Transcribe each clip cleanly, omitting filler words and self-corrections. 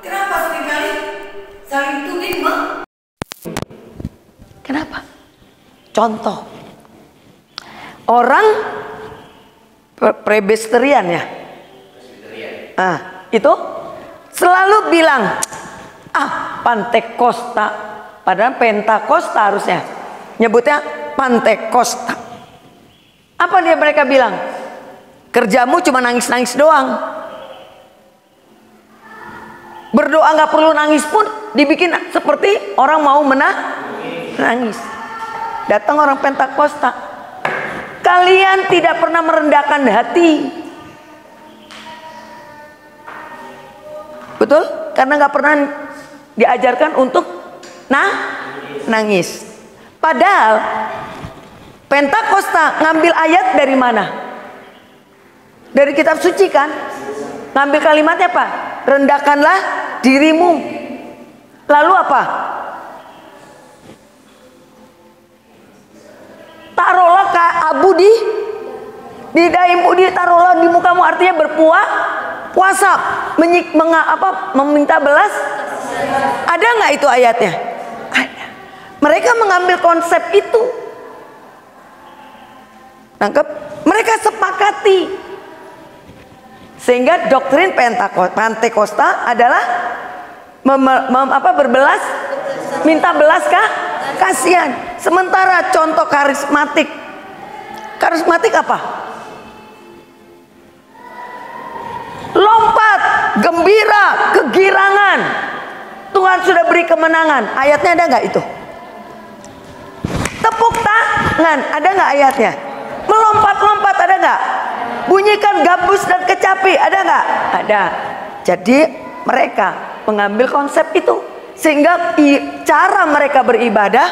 Kenapa seringkali saling tuding, Mak? Kenapa? Contoh, orang Presbyterian ya, itu selalu bilang Pantekosta, padahal Pentakosta harusnya nyebutnya Pantekosta. Apa dia mereka bilang? Kerjamu cuma nangis-nangis doang. Berdoa nggak perlu nangis pun dibikin seperti orang mau menangis. Datang orang Pentakosta, kalian tidak pernah merendahkan hati. Betul? Karena nggak pernah diajarkan untuk nangis. Padahal Pentakosta ngambil ayat dari mana? Dari kitab suci kan? Ngambil kalimatnya apa? Rendahkanlah dirimu. Lalu apa? Taruhlah abu di dahimu, taruhlah di mukamu, artinya puasa, meminta belas. Ada nggak itu ayatnya? Ada. Mereka mengambil konsep itu. Nangkep? Mereka sepakati. Sehingga doktrin Pentakosta adalah berbelas, minta belas kasihan. Sementara contoh karismatik apa? Lompat, gembira, kegirangan. Tuhan sudah beri kemenangan. Ayatnya ada nggak itu? Tepuk tangan, ada nggak ayatnya? Melompat-lompat, ada nggak? Bunyikan gambus dan kecapi, ada nggak? Ada. Jadi mereka mengambil konsep itu, sehingga cara mereka beribadah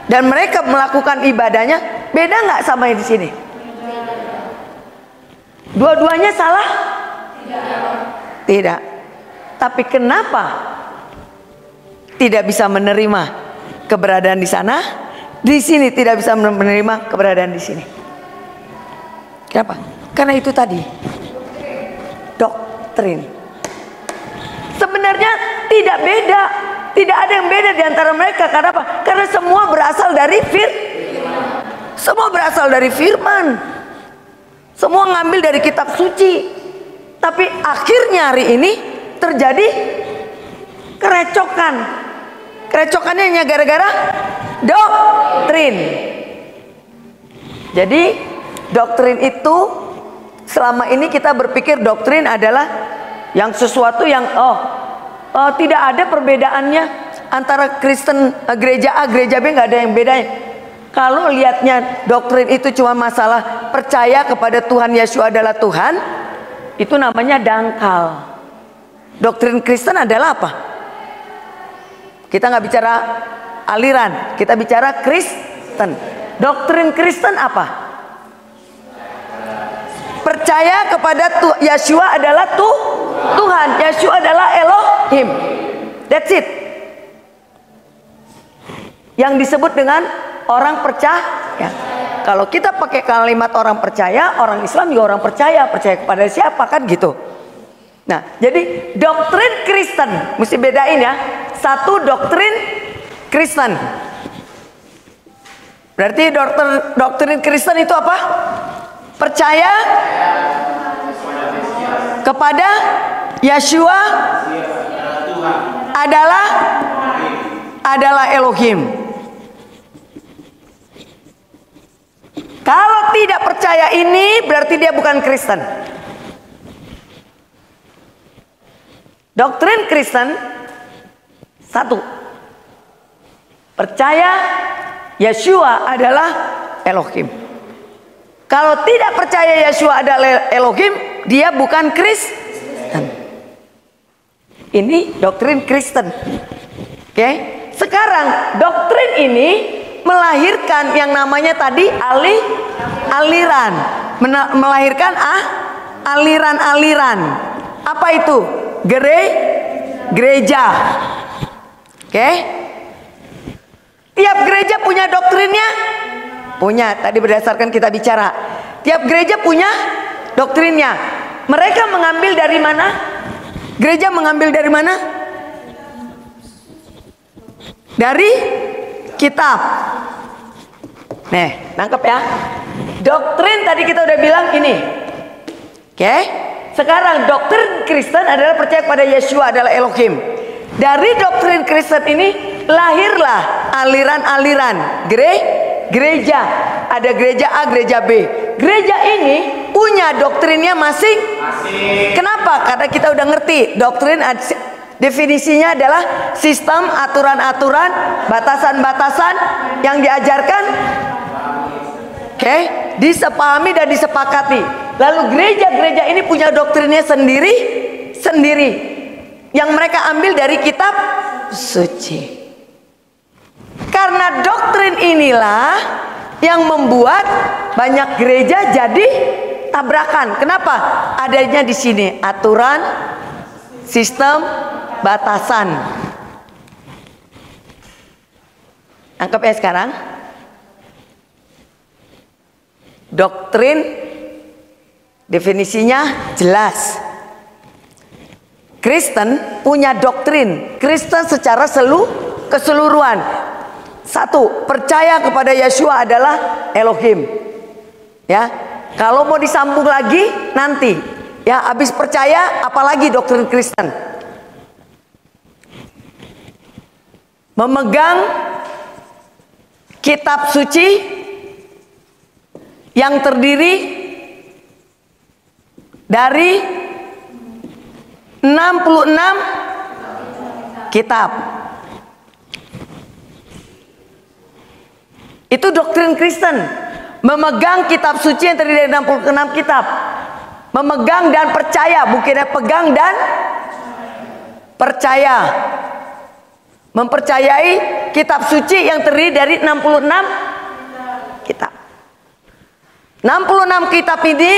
dan mereka melakukan ibadahnya beda nggak sama yang di sini? Dua-duanya salah? Tidak. Tapi kenapa tidak bisa menerima keberadaan di sana, di sini tidak bisa menerima keberadaan di sini? Kenapa? Karena itu tadi, doktrin. Sebenarnya tidak beda, tidak ada yang beda di antara mereka. Karena apa? Karena semua berasal dari firman. Semua ngambil dari kitab suci. Tapi akhirnya hari ini terjadi kerecokan. Kerecokannya hanya gara-gara doktrin. Jadi doktrin itu, selama ini kita berpikir doktrin adalah yang sesuatu yang tidak ada perbedaannya antara Kristen, gereja A, gereja B, nggak ada yang bedanya. Kalau lihatnya doktrin itu cuma masalah percaya kepada Tuhan Yesus adalah Tuhan, itu namanya dangkal. Doktrin Kristen adalah apa? Kita nggak bicara aliran, kita bicara Kristen. Doktrin Kristen apa? Percaya kepada Yeshua adalah Tuhan, Yeshua adalah Elohim. That's it. Yang disebut dengan orang percaya. Kalau kita pakai kalimat orang percaya, orang Islam juga orang percaya kepada siapa kan gitu. Nah, jadi doktrin Kristen mesti bedain ya. Satu doktrin Kristen. Berarti doktrin Kristen itu apa? Percaya kepada Yeshua adalah Elohim. Kalau tidak percaya ini berarti dia bukan Kristen. Doktrin Kristen satu, percaya Yeshua adalah Elohim. Kalau tidak percaya Yeshua adalah Elohim, dia bukan Kristen. Ini doktrin Kristen. Oke? Sekarang doktrin ini melahirkan yang namanya tadi aliran, melahirkan aliran-aliran. Apa itu? Gereja. Oke? Tiap gereja punya doktrinnya? Punya. Tadi berdasarkan kita bicara, tiap gereja punya doktrinnya. Mereka mengambil dari mana? Gereja mengambil dari mana? Dari kitab. Nih, nangkep ya. Doktrin tadi kita udah bilang ini. Oke. Sekarang doktrin Kristen adalah percaya kepada Yeshua adalah Elohim. Dari doktrin Kristen ini lahirlah aliran-aliran gereja. Ada gereja A, gereja B. Gereja ini punya doktrinnya masing. Kenapa? Karena kita udah ngerti doktrin. Definisinya adalah sistem, aturan-aturan, batasan-batasan yang diajarkan, disepahami dan disepakati. Lalu gereja-gereja ini punya doktrinnya sendiri, yang mereka ambil dari kitab suci. Karena doktrin inilah yang membuat banyak gereja jadi tabrakan. Kenapa? Adanya di sini aturan, sistem, batasan. Angkep ya sekarang. Doktrin definisinya jelas. Kristen punya doktrin. Kristen secara keseluruhan. Satu, percaya kepada Yeshua adalah Elohim. Ya, kalau mau disambung lagi nanti. Ya, habis percaya apalagi doktrin Kristen. Memegang kitab suci yang terdiri dari 66 kitab. Itu doktrin Kristen. Memegang kitab suci yang terdiri dari 66 kitab. Memegang dan percaya, bukannya pegang dan percaya. Mempercayai kitab suci yang terdiri dari 66 kitab. 66 kitab ini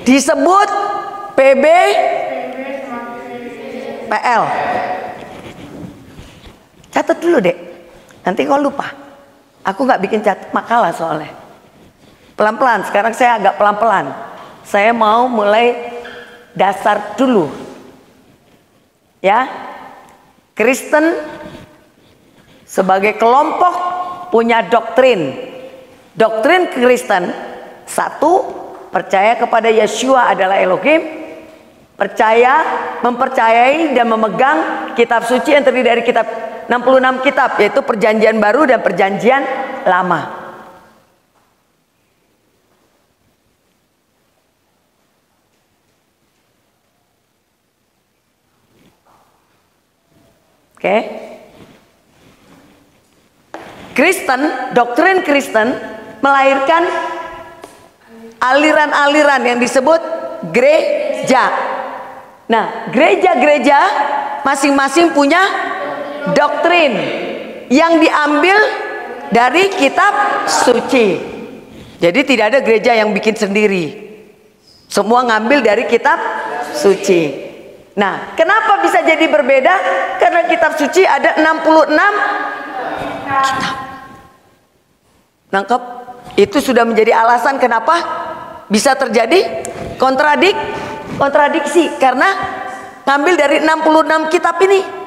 disebut PL. Catat dulu dek. Nanti kau lupa. Aku nggak bikin catat makalah soalnya. Pelan-pelan. Sekarang saya agak pelan-pelan. Saya mau mulai dasar dulu. Ya. Kristen sebagai kelompok punya doktrin. Doktrin Kristen, satu, percaya kepada Yeshua adalah Elohim. Mempercayai dan memegang kitab suci yang terdiri dari kitab 66 kitab, yaitu perjanjian baru dan perjanjian lama. Oke. Kristen, doktrin Kristen melahirkan aliran-aliran yang disebut gereja. Nah, gereja-gereja masing-masing punya doktrin yang diambil dari kitab suci. Jadi tidak ada gereja yang bikin sendiri. Semua ngambil dari kitab suci. Nah, kenapa bisa jadi berbeda? Karena kitab suci ada 66 kitab. Nangkep? Itu sudah menjadi alasan kenapa bisa terjadi kontradiksi. Karena ngambil dari 66 kitab ini.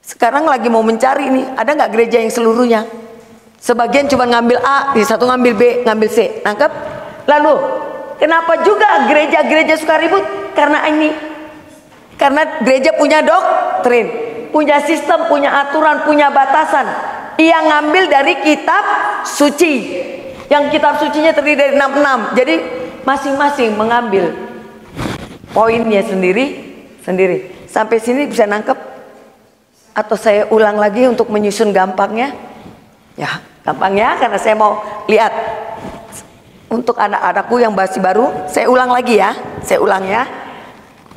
Sekarang lagi mau mencari nih, ada nggak gereja yang seluruhnya? Sebagian cuma ngambil A, di satu ngambil B, ngambil C. Nangkep? Lalu kenapa juga gereja-gereja suka ribut? Karena ini. Karena gereja punya doktrin, punya sistem, punya aturan, punya batasan. Ia ngambil dari kitab suci. Yang kitab sucinya terdiri dari 66. Jadi masing-masing mengambil poinnya sendiri. Sampai sini bisa nangkep? Atau saya ulang lagi untuk menyusun gampangnya? Ya, gampangnya karena saya mau lihat. Untuk anak-anakku yang masih baru, saya ulang lagi ya. Saya ulang ya.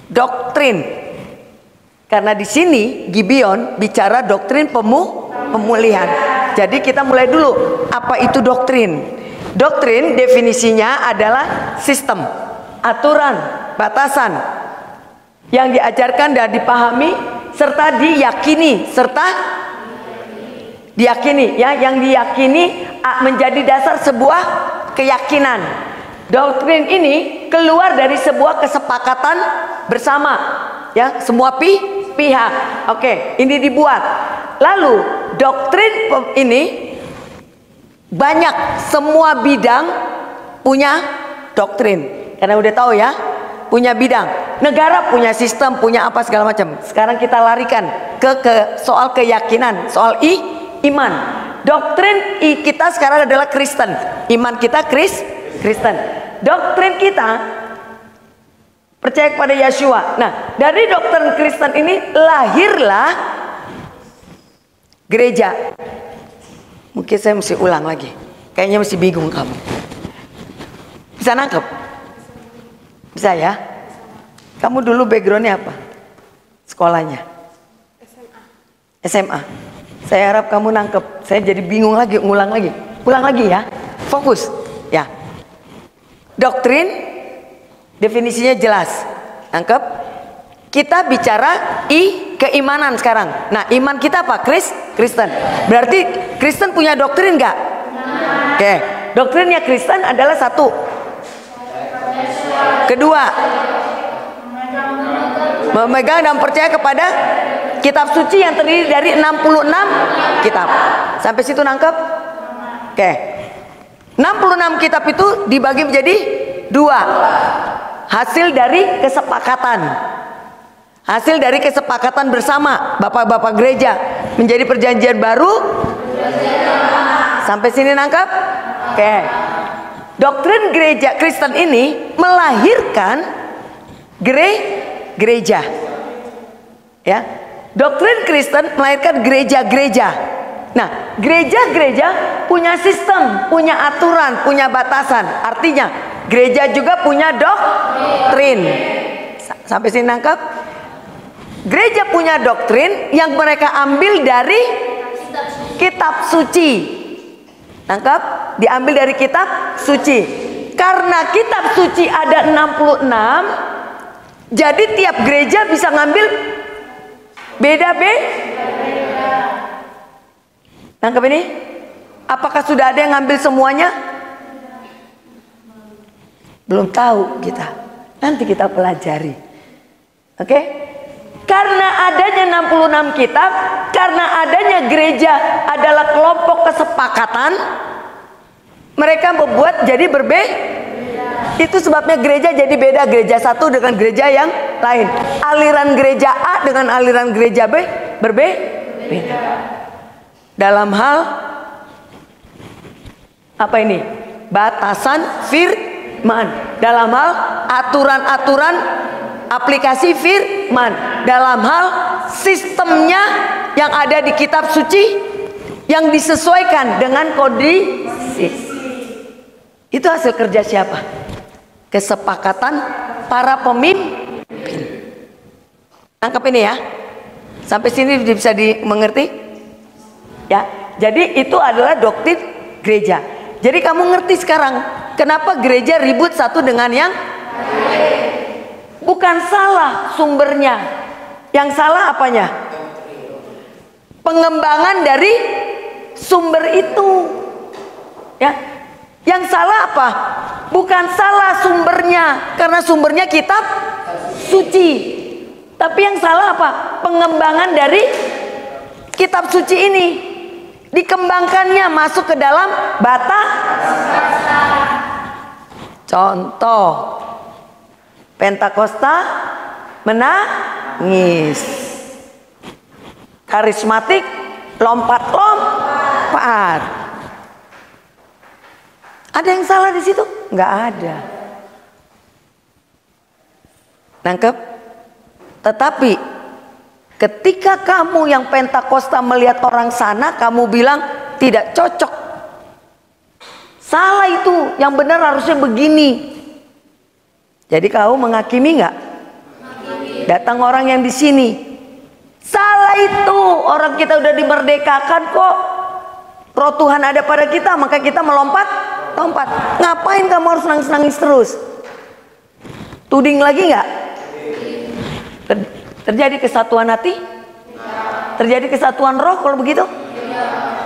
Doktrin. Karena di sini Gibeon bicara doktrin pemulihan. Jadi kita mulai dulu. Apa itu doktrin? Doktrin definisinya adalah sistem, aturan, batasan yang diajarkan dan dipahami serta diyakini ya, yang diyakini menjadi dasar sebuah keyakinan. Doktrin ini keluar dari sebuah kesepakatan bersama, ya, semua pihak. Oke, ini dibuat. Lalu doktrin ini banyak, semua bidang punya doktrin. Karena udah tahu ya, punya bidang. Negara punya sistem, punya apa segala macam. Sekarang kita larikan ke soal keyakinan, soal iman. Doktrin kita sekarang adalah Kristen. Iman kita Kristen. Doktrin kita percaya kepada Yeshua. Nah, dari doktrin Kristen ini lahirlah gereja. Mungkin saya mesti ulang lagi. Kayaknya mesti bingung kamu. Bisa nangkep? Bisa ya? Kamu dulu backgroundnya apa? Sekolahnya? SMA. Saya harap kamu nangkep. Saya jadi bingung lagi, ngulang lagi. Ulang lagi ya. Fokus. Ya. Doktrin definisinya jelas. Nangkep? Kita bicara keimanan sekarang. Nah, iman kita apa? Kristen. Berarti Kristen punya doktrin nggak? Oke. Doktrinnya Kristen adalah satu. Kedua, memegang dan percaya kepada kitab suci yang terdiri dari 66 kitab. Sampai situ nangkep? Oke. 66 kitab itu dibagi menjadi dua. Hasil dari kesepakatan. Hasil dari kesepakatan bersama bapak-bapak gereja menjadi perjanjian baru. Sampai sini nangkep? Oke. Doktrin gereja Kristen ini melahirkan gereja. Ya. Doktrin Kristen melahirkan gereja-gereja. Nah, gereja-gereja punya sistem, punya aturan, punya batasan. Artinya, gereja juga punya doktrin. Sampai sini nangkep? Gereja punya doktrin yang mereka ambil dari kitab suci. Nangkep? Diambil dari kitab suci. Karena kitab suci ada 66, jadi tiap gereja bisa ngambil beda-beda. Nangkep ini? Apakah sudah ada yang ngambil semuanya? Belum tahu kita. Nanti kita pelajari. Oke? Karena adanya 66 kitab, karena adanya gereja adalah kelompok kesepakatan, mereka membuat jadi berbeda. Itu sebabnya gereja jadi beda, gereja satu dengan gereja yang lain. Aliran gereja A dengan aliran gereja B berbeda. Dalam hal apa ini? Batasan firman. Dalam hal aturan-aturan aplikasi firman. Dalam hal sistemnya yang ada di kitab suci yang disesuaikan dengan kondisi. Itu hasil kerja siapa? Kesepakatan para pemimpin. Tangkap ini ya. Sampai sini bisa dimengerti? Ya. Jadi itu adalah doktrin gereja. Jadi kamu ngerti sekarang kenapa gereja ribut satu dengan yang lain. Bukan salah sumbernya. Yang salah apanya? Pengembangan dari sumber itu. Ya. Yang salah apa? Bukan salah sumbernya, karena sumbernya kitab suci. Tapi yang salah apa? Pengembangan dari kitab suci ini. Dikembangkannya masuk ke dalam contoh. Pentakosta menangis. Karismatik lompat-lompat. Ada yang salah di situ? Nggak ada. Nangkep? Tetapi ketika kamu yang Pentakosta melihat orang sana, kamu bilang tidak cocok. Salah itu, yang benar harusnya begini. Jadi kamu menghakimi nggak? Datang orang yang di sini. Salah itu, orang kita udah dimerdekakan kok. Roh Tuhan ada pada kita, maka kita melompat. Ngapain kamu harus nangis-nangis terus? Tuding lagi nggak? Terjadi kesatuan hati? Terjadi kesatuan roh kalau begitu?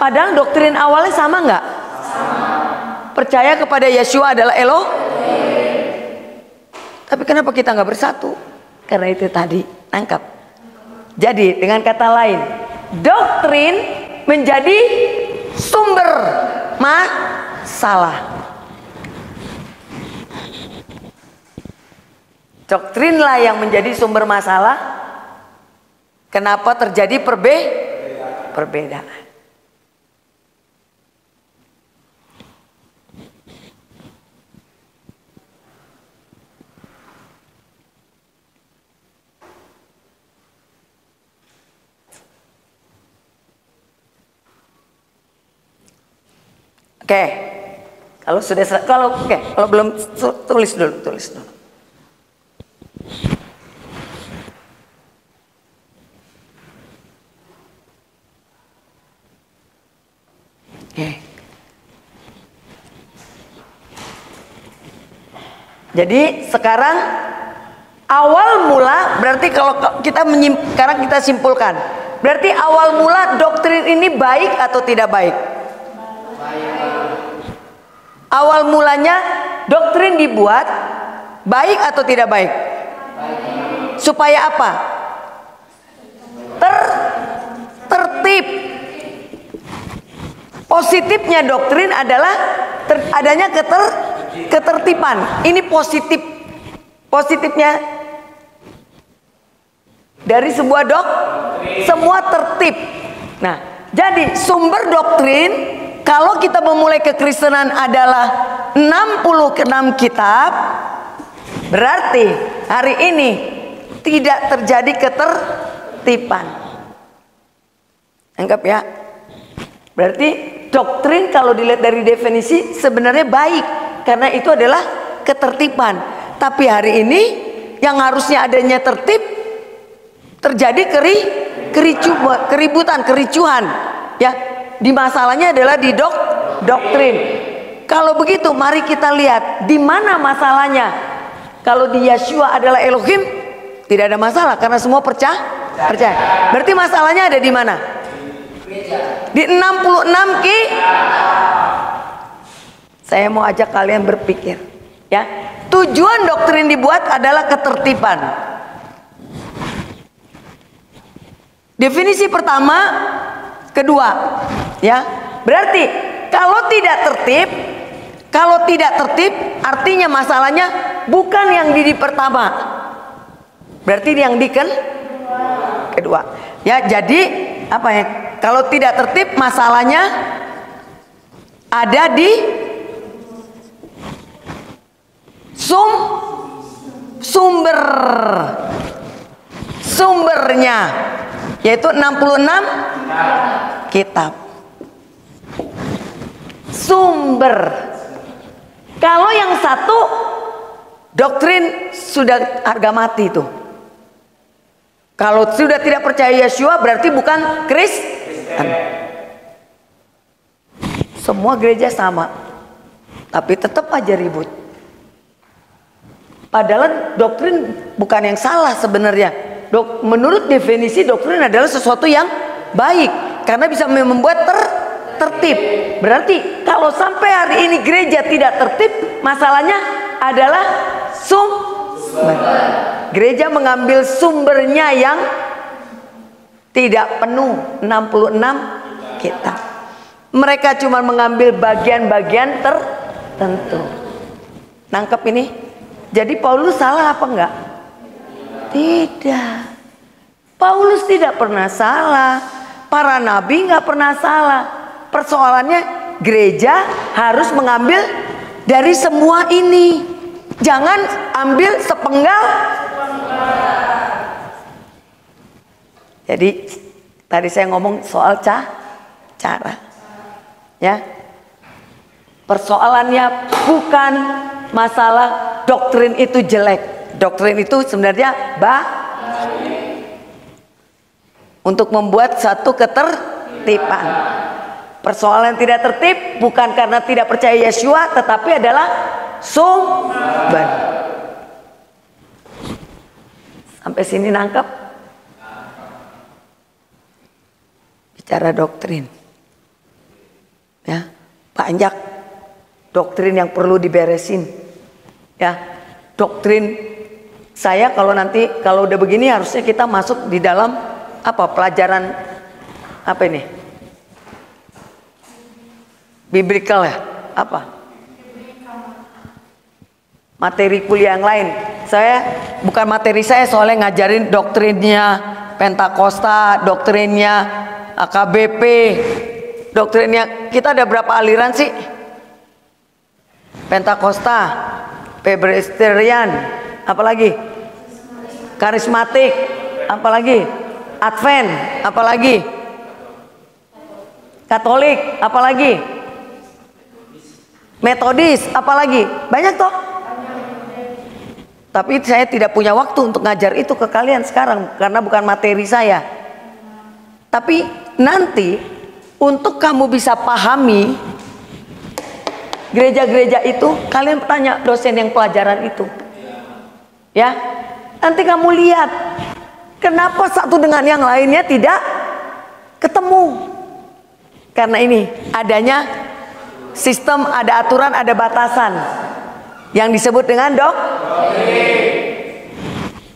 Padahal doktrin awalnya sama nggak? Percaya kepada Yeshua adalah Tapi kenapa kita nggak bersatu? Karena itu tadi, tangkap. Jadi dengan kata lain, doktrin menjadi sumber masalah. Doktrinlah yang menjadi sumber masalah. Kenapa terjadi perbedaan? Oke, kalau sudah kalau belum tulis dulu. Oke. Jadi sekarang awal mula berarti kalau sekarang kita simpulkan, berarti awal mula doktrin ini baik atau tidak baik? Awal mulanya doktrin dibuat baik atau tidak baik? Supaya apa? Tertib. Positifnya doktrin adalah adanya ketertiban. Ini positifnya dari sebuah semua tertib. Nah, jadi sumber doktrin kalau kita memulai kekristenan adalah 66 kitab, berarti hari ini tidak terjadi ketertiban. Anggap ya. Berarti doktrin kalau dilihat dari definisi sebenarnya baik, karena itu adalah ketertiban. Tapi hari ini yang harusnya adanya tertib, terjadi keributan, kericuhan, ya. Di masalahnya adalah di doktrin. Kalau begitu mari kita lihat di mana masalahnya. Kalau di Yeshua adalah Elohim, tidak ada masalah karena semua percaya. Berarti masalahnya ada di mana? Di 66 Saya mau ajak kalian berpikir, ya. Tujuan doktrin dibuat adalah ketertiban. Definisi pertama, kedua, ya. Berarti kalau tidak tertib artinya masalahnya bukan yang di pertama. Berarti yang di kedua. Ya, jadi apa ya? Kalau tidak tertib masalahnya ada di sumbernya, yaitu 66 kitab. Sumber. Kalau yang satu doktrin sudah harga mati tuh. Kalau sudah tidak percaya Yeshua berarti bukan Kristen. Semua gereja sama, tapi tetap aja ribut. Padahal doktrin bukan yang salah sebenarnya. Menurut definisi doktrin adalah sesuatu yang baik karena bisa membuat tertib. Berarti kalau sampai hari ini gereja tidak tertib, masalahnya adalah sumber. Gereja mengambil sumbernya yang tidak penuh, 66 kitab. Mereka cuma mengambil bagian-bagian tertentu. Nangkep ini? Jadi Paulus salah apa enggak? Tidak. Paulus tidak pernah salah. Para nabi nggak pernah salah. Persoalannya gereja harus mengambil dari semua ini. Jangan ambil sepenggal. Jadi tadi saya ngomong soal cara. Ya. Persoalannya bukan masalah doktrin itu jelek. Doktrin itu sebenarnya untuk membuat satu ketertiban. Persoalan tidak tertib bukan karena tidak percaya Yeshua, tetapi adalah sumber. Sampai sini nangkep? Bicara doktrin, ya, banyak doktrin yang perlu diberesin, ya. Doktrin Saya kalau udah begini harusnya kita masuk di dalam apa pelajaran apa ini? Biblical ya? Apa? Materi kuliah yang lain. Bukan materi saya, soalnya ngajarin doktrinnya Pentakosta, doktrinnya AKBP, doktrinnya kita ada berapa aliran sih? Pentakosta, Presbyterian, apalagi? Karismatik, apalagi? Advent, apalagi? Katolik, apalagi? Metodis, apalagi? Banyak toh. Tapi saya tidak punya waktu untuk ngajar itu ke kalian sekarang karena bukan materi saya. Tapi nanti untuk kamu bisa pahami gereja-gereja itu, kalian tanya dosen yang pelajaran itu. Ya. Nanti kamu lihat kenapa satu dengan yang lainnya tidak ketemu. Karena ini adanya sistem, ada aturan, ada batasan yang disebut dengan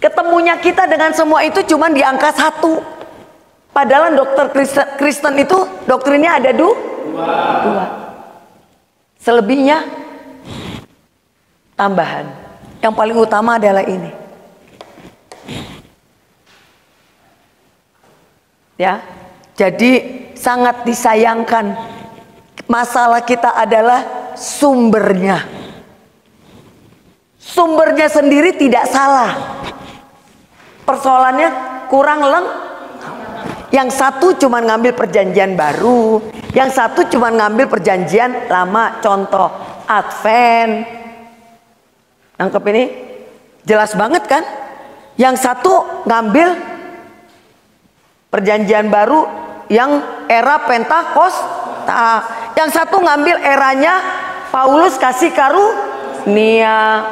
ketemunya kita dengan semua itu cuma di angka 1. Padahal dokter Kristen itu doktrinnya ada 2. Selebihnya tambahan. Yang paling utama adalah ini. Ya. Jadi sangat disayangkan, masalah kita adalah sumbernya. Sumbernya sendiri tidak salah. Persoalannya kurang Yang satu cuma ngambil perjanjian baru, yang satu cuma ngambil perjanjian lama. Contoh Advent. Nangkep ini? Jelas banget kan? Yang satu ngambil perjanjian baru yang era Pentakosta. Yang satu ngambil eranya Paulus kasih karunia.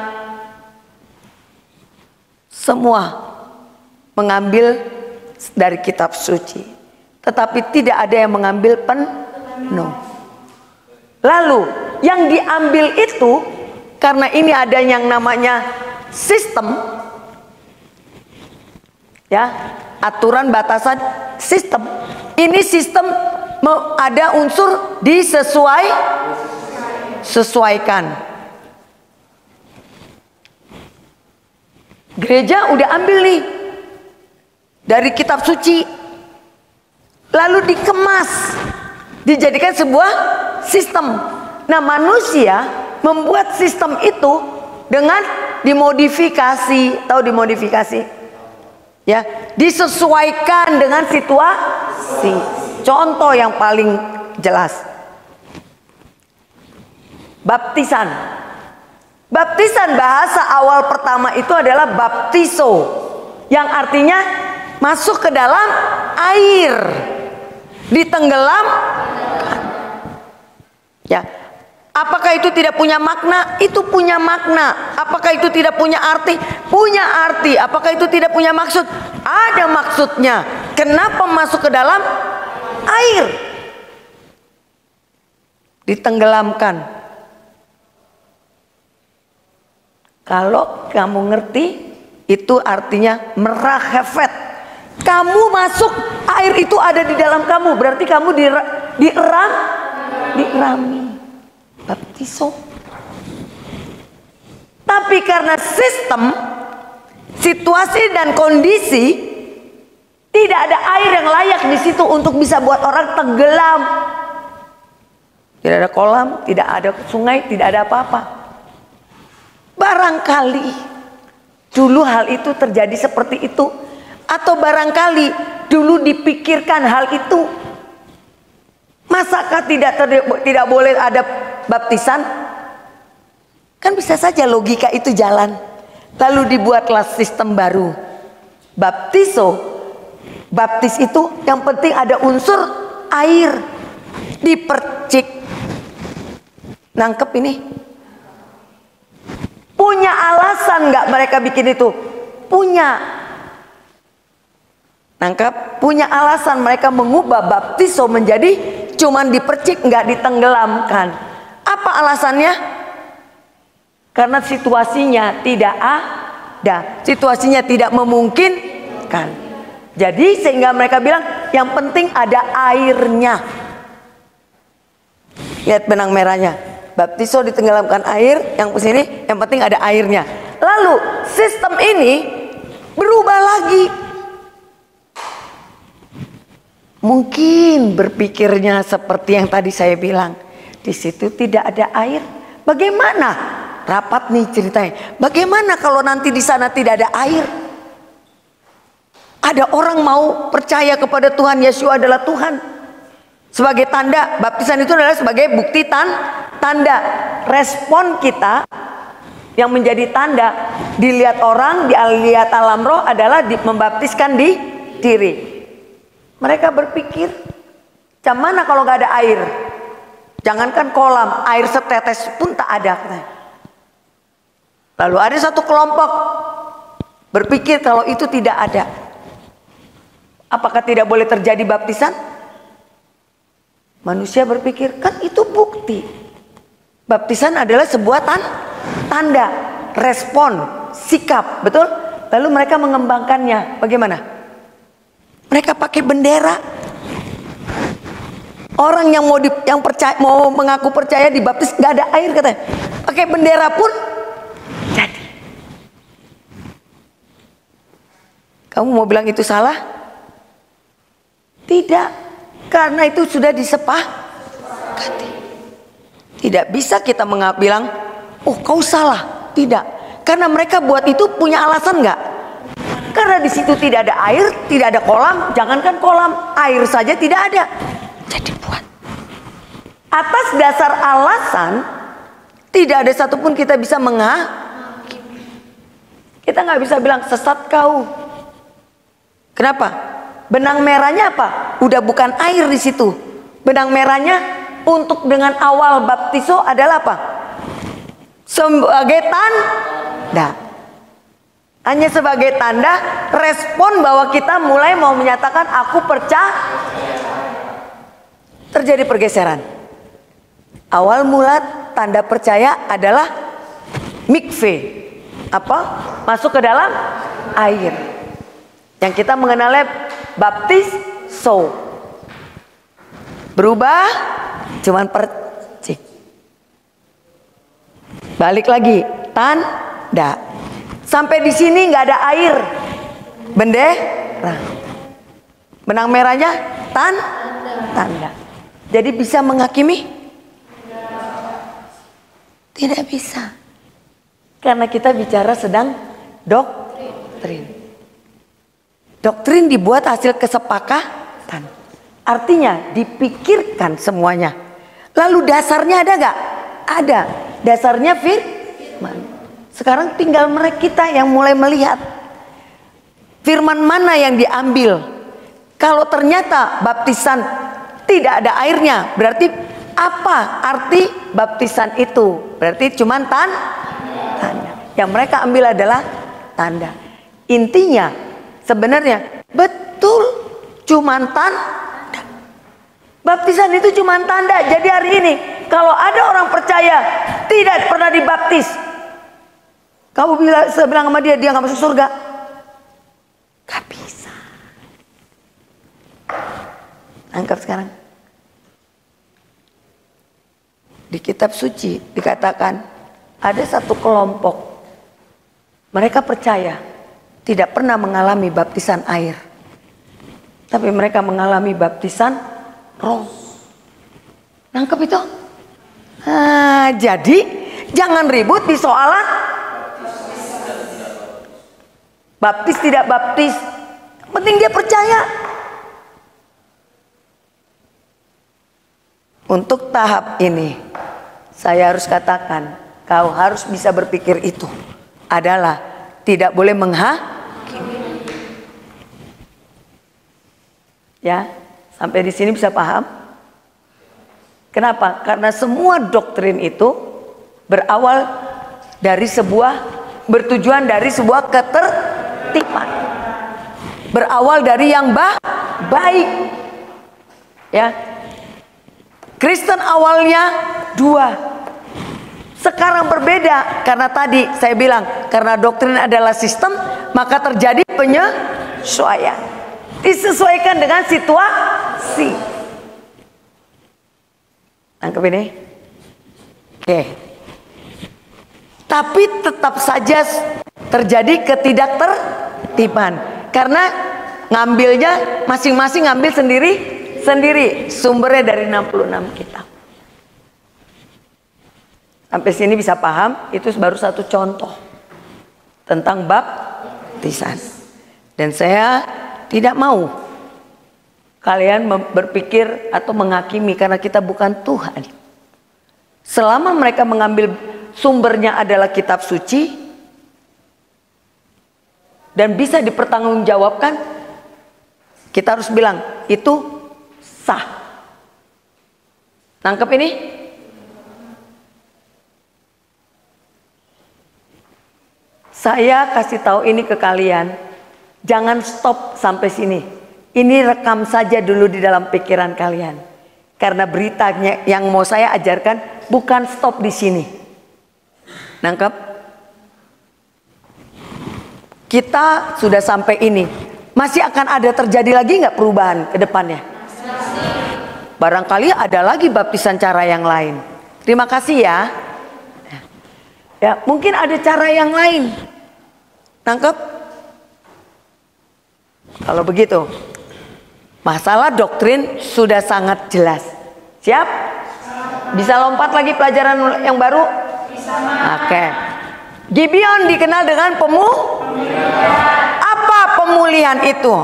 Semua mengambil dari kitab suci, tetapi tidak ada yang mengambil penuh. Lalu yang diambil itu, karena ini ada yang namanya sistem, ya, aturan batasan sistem. Ini sistem ada unsur disesuaikan. Gereja udah ambil nih dari kitab suci, lalu dikemas, dijadikan sebuah sistem. Nah, manusia membuat sistem itu dengan dimodifikasi. Tahu dimodifikasi? Ya, disesuaikan dengan situasi. Contoh yang paling jelas, baptisan. Baptisan bahasa awal pertama itu adalah baptiso, yang artinya masuk ke dalam air, ditenggelam. Ya, apakah itu tidak punya makna? Itu punya makna. Apakah itu tidak punya arti? Punya arti. Apakah itu tidak punya maksud? Ada maksudnya. Kenapa masuk ke dalam air? Ditenggelamkan. Kalau kamu ngerti, itu artinya merahefet. Kamu masuk, air itu ada di dalam kamu, berarti kamu dirami, baptiso. Tapi karena sistem, situasi dan kondisi, tidak ada air yang layak di situ untuk bisa buat orang tenggelam. Tidak ada kolam, tidak ada sungai, tidak ada apa-apa. Barangkali dulu hal itu terjadi seperti itu, atau barangkali dulu dipikirkan hal itu. Masakah tidak boleh ada baptisan? Kan bisa saja logika itu jalan. Lalu dibuatlah sistem baru, baptiso. Baptis itu yang penting ada unsur air, dipercik. Nangkep ini? Punya alasan nggak mereka bikin itu? Punya. Nangkep? Punya alasan mereka mengubah baptiso menjadi cuman dipercik, nggak ditenggelamkan. Apa alasannya? Karena situasinya tidak ada. ada, situasinya tidak memungkinkan. Jadi sehingga mereka bilang yang penting ada airnya. Lihat benang merahnya, baptiso ditenggelamkan air, yang kesini yang penting ada airnya. Lalu sistem ini berubah lagi. Mungkin berpikirnya seperti yang tadi saya bilang, di situ tidak ada air. Bagaimana? Rapat nih ceritanya. Bagaimana kalau nanti di sana tidak ada air? Ada orang mau percaya kepada Tuhan Yesus adalah Tuhan. Sebagai tanda, baptisan itu adalah sebagai bukti tanda. Respon kita yang menjadi tanda dilihat orang, dilihat alam roh adalah membaptiskan di diri. Mereka berpikir, macam mana kalau nggak ada air? Jangankan kolam, air setetes pun tak ada. Lalu ada satu kelompok berpikir kalau itu tidak ada. Apakah tidak boleh terjadi baptisan? Manusia berpikir, kan itu bukti. Baptisan adalah sebuah tanda, respon, sikap, betul? Lalu mereka mengembangkannya. Bagaimana? Mereka pakai bendera. Orang yang mau mengaku percaya dibaptis nggak ada air katanya. Pakai bendera pun jadi. Kamu mau bilang itu salah? Tidak, karena itu sudah disepakati. Tidak bisa kita bilang, oh kau salah. Tidak, karena mereka buat itu punya alasan nggak? Karena di situ tidak ada air, tidak ada kolam. Jangankan kolam, air saja tidak ada. Jadi buat. Atas dasar alasan, tidak ada satupun kita bisa menghakimi. Kita nggak bisa bilang sesat kau. Kenapa? Benang merahnya apa? Udah bukan air di situ. Benang merahnya untuk dengan awal baptiso adalah apa? Sebagai tanda. Hanya sebagai tanda respon bahwa kita mulai mau menyatakan aku percaya. Terjadi pergeseran. Awal mula tanda percaya adalah mikve. Apa? Masuk ke dalam air. Yang kita mengenalnya baptiso. Berubah cuman percik. Balik lagi tanda. Sampai di sini nggak ada air, bendera, benang merahnya tanda. Jadi bisa menghakimi? Tidak bisa, karena kita bicara sedang doktrin. Doktrin dibuat hasil kesepakatan, artinya dipikirkan semuanya. Lalu dasarnya ada nggak? Ada, dasarnya firman. Sekarang tinggal kita yang mulai melihat firman mana yang diambil. Kalau ternyata baptisan tidak ada airnya, berarti apa arti baptisan itu? Berarti cuma tanda. Yang mereka ambil adalah tanda. Intinya sebenarnya betul cuma tanda. Baptisan itu cuma tanda. Jadi hari ini kalau ada orang percaya tidak pernah dibaptis, kamu bilang sama dia nggak masuk surga? Gak bisa. Angkat sekarang. Di kitab suci dikatakan ada satu kelompok. Mereka percaya tidak pernah mengalami baptisan air, tapi mereka mengalami baptisan roh. Nangkep itu? Jadi jangan ribut di soalan baptis tidak baptis, penting dia percaya. Untuk tahap ini saya harus katakan, kau harus bisa berpikir itu adalah tidak boleh menghakimi. Ya, sampai di sini bisa paham? Kenapa? Karena semua doktrin itu berawal dari bertujuan dari sebuah ketertiban. Berawal dari yang baik. Ya. Kristen awalnya 2. Sekarang berbeda karena tadi saya bilang karena doktrin adalah sistem, maka terjadi penyesuaian. Disesuaikan dengan situasi. Tangkap ini? Oke. Tapi tetap saja terjadi ketidaktertiban karena ngambilnya masing-masing ngambil sendiri sumbernya dari 66 kitab. Sampai sini bisa paham? Itu baru satu contoh tentang baptisan. Dan saya tidak mau kalian berpikir atau menghakimi karena kita bukan Tuhan. Selama mereka mengambil sumbernya adalah kitab suci dan bisa dipertanggungjawabkan, kita harus bilang itu sah. Nangkep ini? Saya kasih tahu ini ke kalian, jangan stop sampai sini. Ini rekam saja dulu di dalam pikiran kalian. Karena beritanya yang mau saya ajarkan bukan stop di sini. Nangkep? Kita sudah sampai ini. Masih akan ada terjadi lagi nggak perubahan ke depannya? Barangkali ada lagi baptisan cara yang lain. Terima kasih ya. Ya, mungkin ada cara yang lain. Nangkep? Kalau begitu, masalah doktrin sudah sangat jelas. Siap? Bisa lompat lagi pelajaran yang baru? Oke. Gibeon dikenal dengan apa pemulihan itu?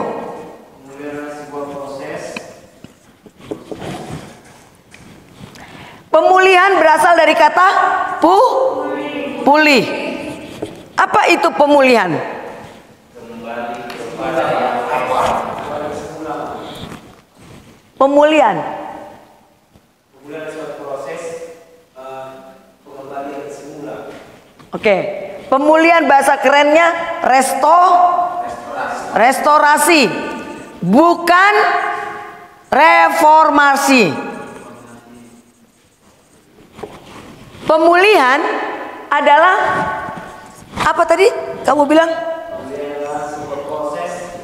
Pemulihan berasal dari kata pulih. Apa itu pemulihan? Pemulihan suatu proses pengembalian semula. Oke, pemulihan bahasa kerennya restorasi, bukan reformasi. Pemulihan adalah apa tadi? Kamu bilang?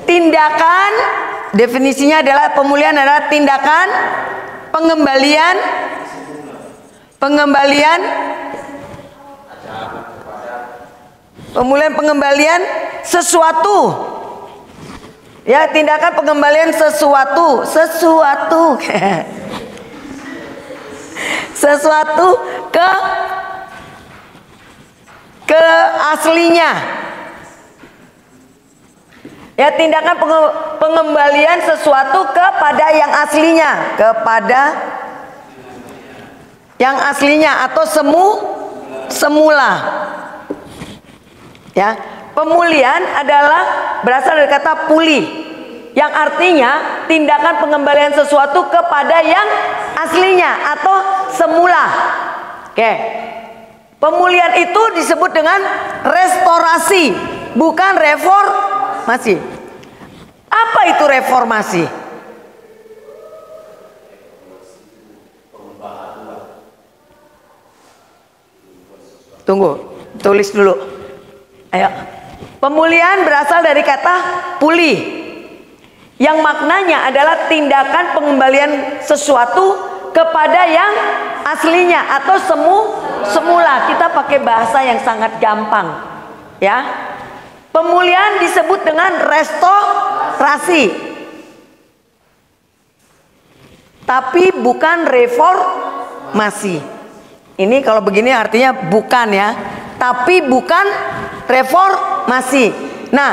Tindakan, definisinya adalah pemulihan adalah tindakan pengembalian sesuatu. Ya, tindakan pengembalian sesuatu ke aslinya. Ya, tindakan pengembalian sesuatu kepada yang aslinya, atau semula. Ya, pemulihan adalah berasal dari kata pulih, yang artinya tindakan pengembalian sesuatu kepada yang aslinya atau semula. Oke. Pemulihan itu disebut dengan restorasi, bukan reformasi. Apa itu reformasi? Tunggu, tulis dulu. Ayo. Pemulihan berasal dari kata pulih, yang maknanya adalah tindakan pengembalian sesuatu kepada yang aslinya atau semula. Kita pakai bahasa yang sangat gampang, ya. Pemulihan disebut dengan restorasi, tapi bukan reformasi. Ini kalau begini artinya bukan, ya, tapi bukan reformasi. Nah,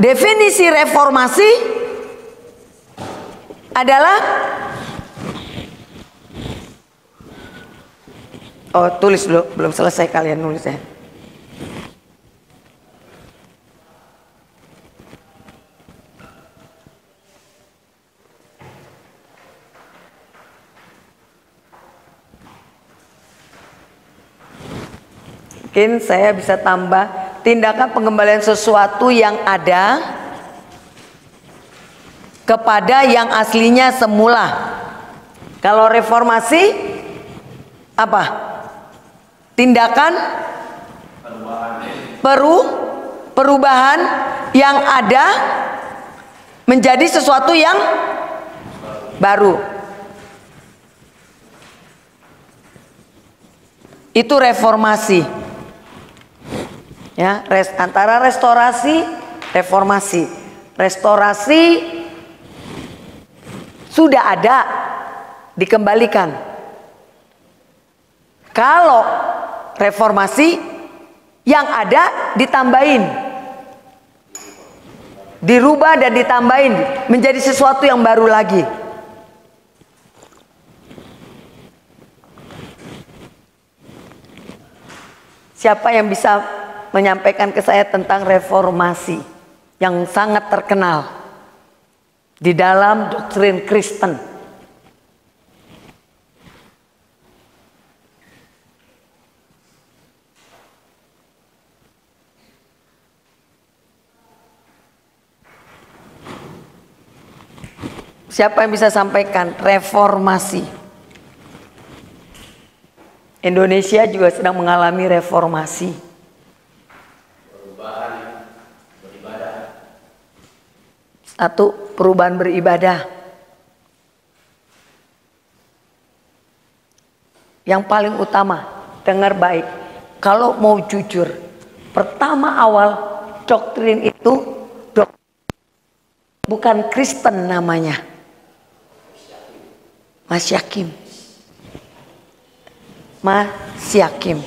definisi reformasi adalah, oh, tulis dulu, belum selesai kalian nulisnya. Mungkin saya bisa tambah tindakan pengembalian sesuatu yang ada kepada yang aslinya semula. Kalau reformasi apa? tindakan perubahan yang ada menjadi sesuatu yang baru. Itu reformasi. Ya, antara restorasi, reformasi. Restorasi sudah ada, dikembalikan. Kalau reformasi yang ada ditambahin, dirubah dan ditambahin menjadi sesuatu yang baru lagi. Siapa yang bisa menyampaikan ke saya tentang reformasi yang sangat terkenal di dalam doktrin Kristen? Siapa yang bisa sampaikan reformasi? Indonesia juga sedang mengalami reformasi. Perubahan beribadah. Satu, perubahan beribadah. Yang paling utama, dengar baik. Kalau mau jujur, pertama awal doktrin itu bukan Kristen namanya. Masyakim. Masyakim.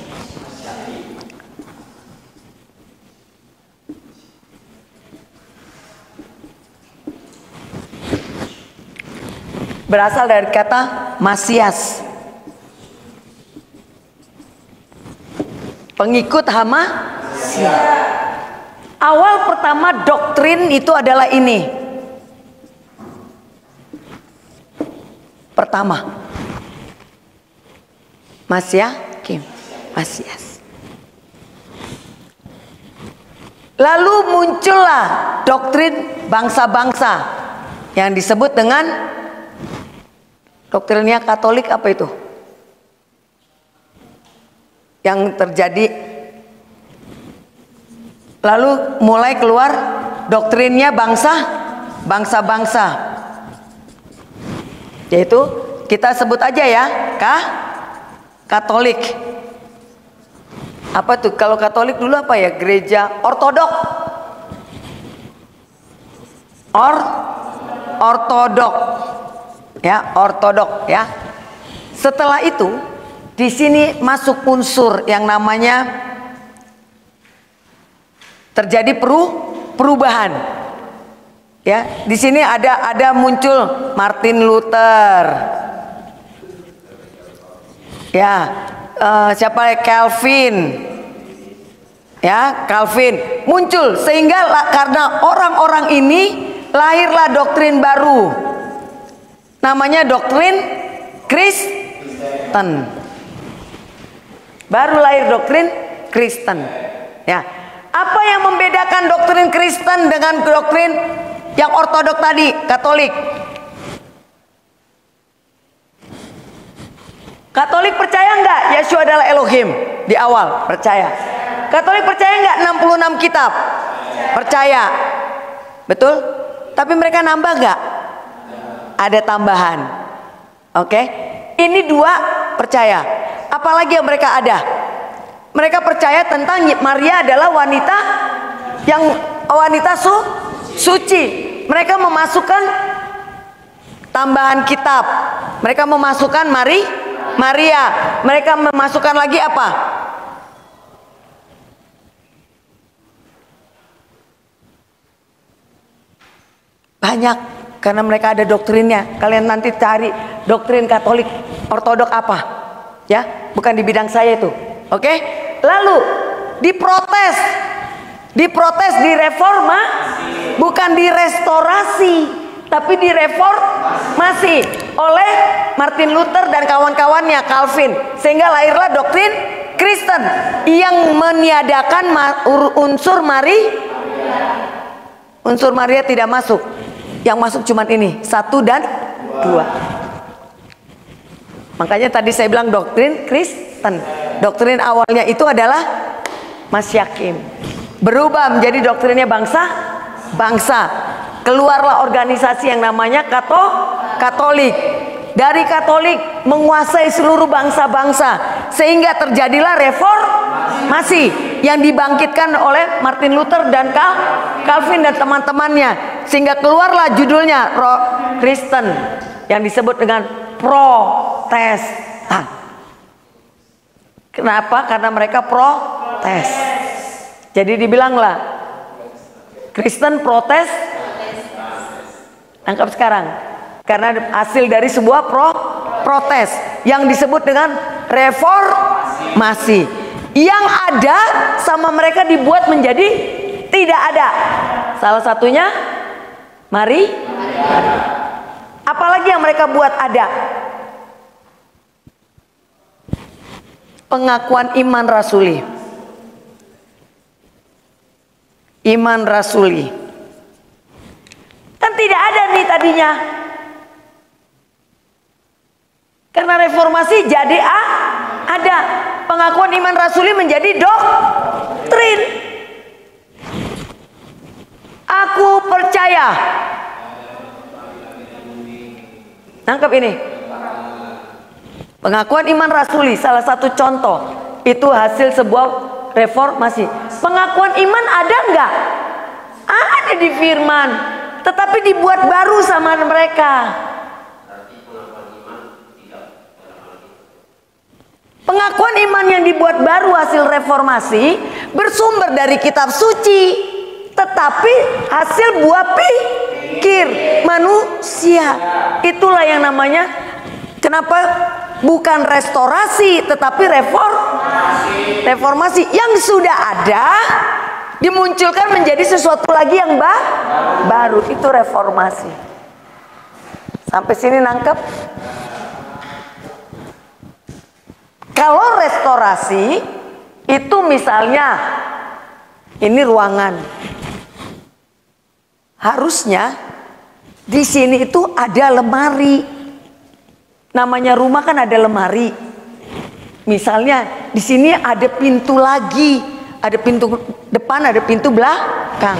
Berasal dari kata Masias, pengikut Hama. Awal pertama doktrin itu adalah ini. Pertama, Masyakim, Masias. Lalu muncullah doktrin bangsa-bangsa yang disebut dengan doktrinnya Katolik. Apa itu? Yang terjadi. Lalu mulai keluar doktrinnya bangsa-bangsa. Yaitu kita sebut aja ya, Katolik. Apa tuh? Kalau Katolik dulu apa ya? Gereja Ortodok. Ortodok. Ya, Ortodok ya. Setelah itu di sini masuk unsur yang namanya terjadi perubahan. Ya, di sini ada muncul Martin Luther. Ya, siapa? Calvin. Ya, Calvin muncul sehingga karena orang-orang ini lahirlah doktrin baru. Namanya doktrin Kristen. Baru lahir doktrin Kristen. Ya. Apa yang membedakan doktrin Kristen dengan doktrin yang ortodok tadi, Katolik? Katolik percaya nggak Yesus adalah Elohim di awal? Percaya. Katolik percaya nggak 66 kitab? Percaya. Betul? Tapi mereka nambah nggak? Ada tambahan. Oke? Ini dua percaya. Apalagi yang mereka ada? Mereka percaya tentang Maria adalah wanita suci. Mereka memasukkan tambahan kitab. Mereka memasukkan Maria. Mereka memasukkan lagi apa? Banyak, karena mereka ada doktrinnya. Kalian nanti cari doktrin Katolik Ortodok apa, ya, bukan di bidang saya itu. Oke? Lalu diprotes di reforma, bukan di restorasi, tapi di reformasi oleh Martin Luther dan kawan-kawannya, Calvin, sehingga lahirlah doktrin Kristen yang meniadakan unsur Maria tidak masuk. Yang masuk cuma ini, 1 dan 2. Makanya tadi saya bilang doktrin Kristen. Doktrin awalnya itu adalah Masyakim. Berubah menjadi doktrinnya bangsa. Keluarlah organisasi yang namanya Katolik. Dari Katolik menguasai seluruh bangsa-bangsa, sehingga terjadilah reformasi yang dibangkitkan oleh Martin Luther dan Calvin dan teman-temannya, sehingga keluarlah judulnya Kristen yang disebut dengan Protestan. Kenapa? Karena mereka protes. Jadi dibilanglah Kristen protes. Tangkap sekarang. Karena hasil dari sebuah protes yang disebut dengan reformasi. Yang ada sama mereka dibuat menjadi tidak ada. Salah satunya mari. Apalagi yang mereka buat ada? Pengakuan iman rasuli. Iman rasuli. Kan tidak ada nih tadinya. Karena reformasi jadi ada. Pengakuan iman rasuli menjadi doktrin. Aku percaya. Nangkep ini. Pengakuan iman rasuli salah satu contoh. Itu hasil sebuah reformasi. Pengakuan iman ada enggak? Ada di firman. Tetapi dibuat baru sama mereka. Pengakuan iman yang dibuat baru hasil reformasi bersumber dari kitab suci, tetapi hasil buah pikir manusia. Itulah yang namanya, kenapa bukan restorasi tetapi reformasi yang sudah ada dimunculkan menjadi sesuatu lagi yang baru. Itu reformasi. Sampai sini nangkep? Kalau restorasi itu misalnya ini ruangan, harusnya di sini itu ada lemari. Namanya rumah kan ada lemari. Misalnya di sini ada pintu lagi, ada pintu depan, ada pintu belakang.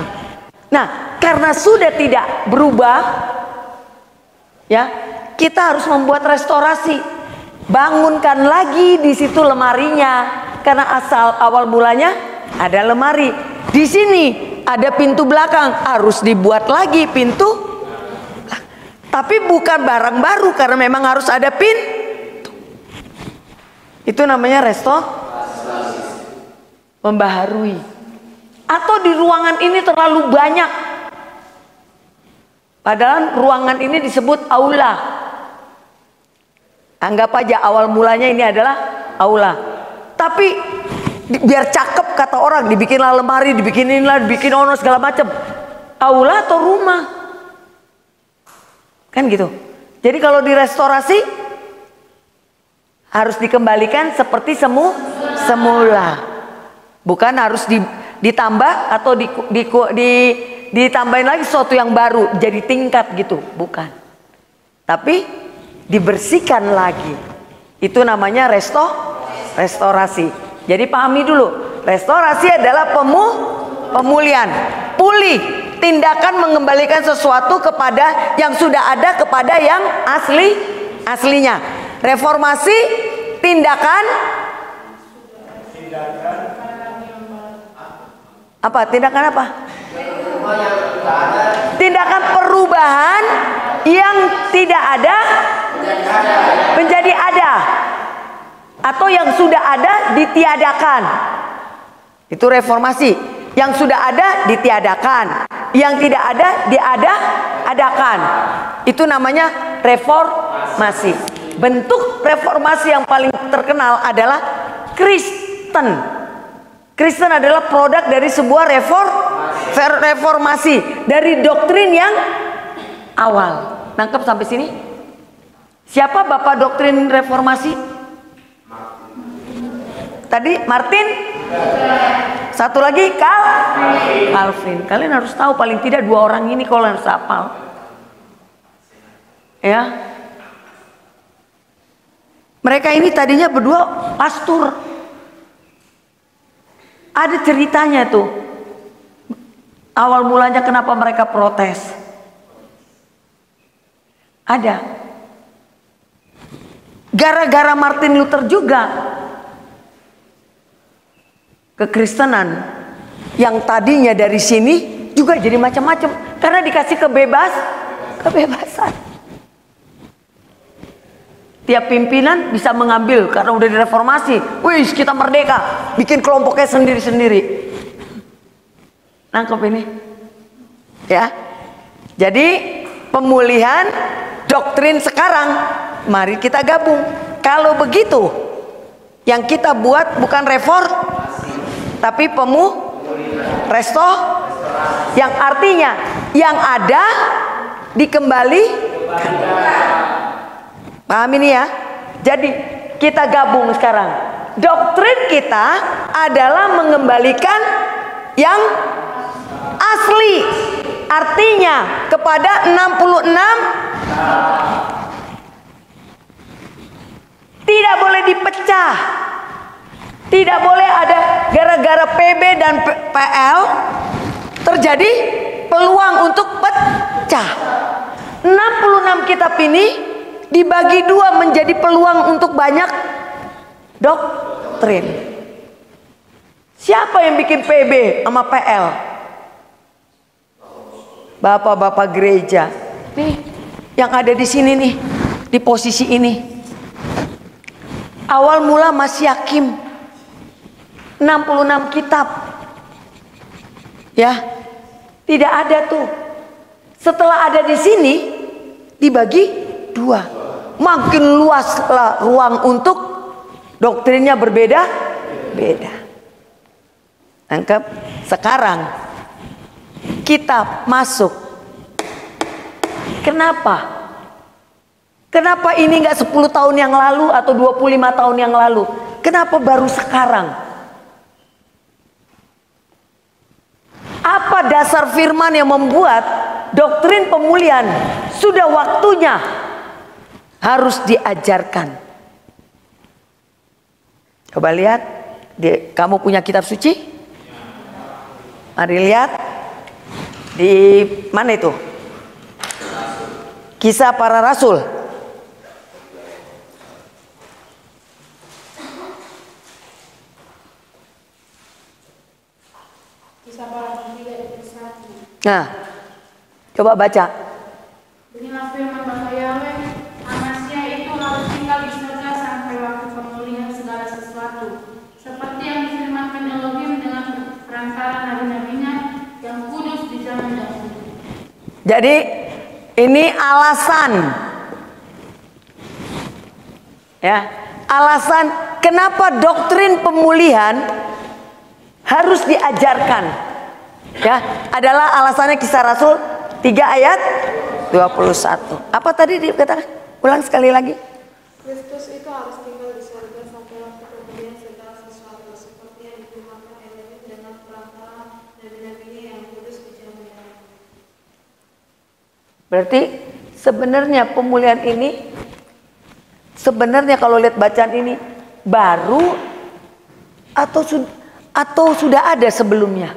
Nah, karena sudah tidak berubah, ya kita harus membuat restorasi. Bangunkan lagi di situ lemarinya, karena awal mulanya ada lemari. Di sini ada pintu belakang, harus dibuat lagi pintu. Tapi bukan barang baru, karena memang harus ada pintu. Itu namanya membaharui. Atau di ruangan ini terlalu banyak, padahal ruangan ini disebut aula. Anggap aja awal mulanya ini adalah aula. Tapi biar cakep kata orang, dibikinlah lemari, dibikin ono segala macam. Aula atau rumah? Kan gitu. Jadi kalau direstorasi harus dikembalikan seperti semula. Bukan harus ditambah atau ditambahin lagi sesuatu yang baru jadi tingkat gitu, bukan. Tapi dibersihkan lagi. Itu namanya restorasi. Jadi pahami dulu, restorasi adalah pemulihan, pulih, tindakan mengembalikan sesuatu kepada yang sudah ada kepada yang aslinya. Reformasi tindakan apa? Tindakan apa? Tindakan perubahan yang tidak ada menjadi ada, atau yang sudah ada ditiadakan. Itu reformasi. Yang sudah ada ditiadakan, yang tidak ada diadakan. Itu namanya reformasi. Bentuk reformasi yang paling terkenal adalah Kristen. Kristen adalah produk dari sebuah reformasi, dari doktrin yang awal. Nangkep sampai sini? Siapa bapak doktrin reformasi? Tadi Martin. Satu lagi Calvin. Kalian harus tahu paling tidak dua orang ini kalau harus hafal. Ya. Mereka ini tadinya berdua pastor. Ada ceritanya tuh. Awal mulanya kenapa mereka protes. Ada. Gara-gara Martin Luther juga. Kekristenan yang tadinya dari sini juga jadi macam-macam. Karena dikasih kebebasan. Tiap pimpinan bisa mengambil karena udah direformasi. Wih, kita merdeka. Bikin kelompoknya sendiri-sendiri. Nangkep ini? Ya. Jadi pemulihan doktrin sekarang, mari kita gabung. Kalau begitu, yang kita buat bukan tapi resto, yang artinya yang ada dikembali. Paham ini ya? Jadi kita gabung sekarang. Doktrin kita adalah mengembalikan yang asli. Artinya kepada 66 tidak boleh dipecah. Tidak boleh ada gara-gara PB dan PL terjadi peluang untuk pecah. 66 kitab ini dibagi dua menjadi peluang untuk banyak doktrin. Siapa yang bikin PB sama PL? Bapak-bapak gereja. Nih, yang ada di sini nih, di posisi ini. Awal mula Mas Yakim 66 kitab. Ya. Tidak ada tuh. Setelah ada di sini dibagi dua. Makin luaslah ruang untuk doktrinnya berbeda-beda. Tangkap? Sekarang kita masuk. Kenapa? Kenapa ini nggak 10 tahun yang lalu atau 25 tahun yang lalu? Kenapa baru sekarang? Apa dasar firman yang membuat doktrin pemulihan sudah waktunya harus diajarkan? Coba lihat, kamu punya kitab suci? Mari lihat di mana itu? Kisah Para Rasul. Kisah Para Rasul 3 ayat 1. Nah, coba baca. Beginilah firman Bapa Yahweh, Amasya itu harus tinggal di surga sampai waktu pemulihan segala sesuatu, seperti yang difirmankan Elohim dengan perantara nabi-nabinya yang kudus di zaman dahulu. Jadi ini alasan, ya, alasan kenapa doktrin pemulihan harus diajarkan, ya, adalah alasannya Kisah Rasul 3 ayat 21. Apa tadi dikatakan? Ulang sekali lagi. Kristus itu harus tinggal di surga sampai waktu pemulihan segala sesuatu, seperti yang difirmankan Elohim dengan perantara nabi-nabinya yang kudus di zaman dahulu. Berarti sebenarnya pemulihan ini, sebenarnya kalau lihat bacaan ini baru atau sudah ada sebelumnya?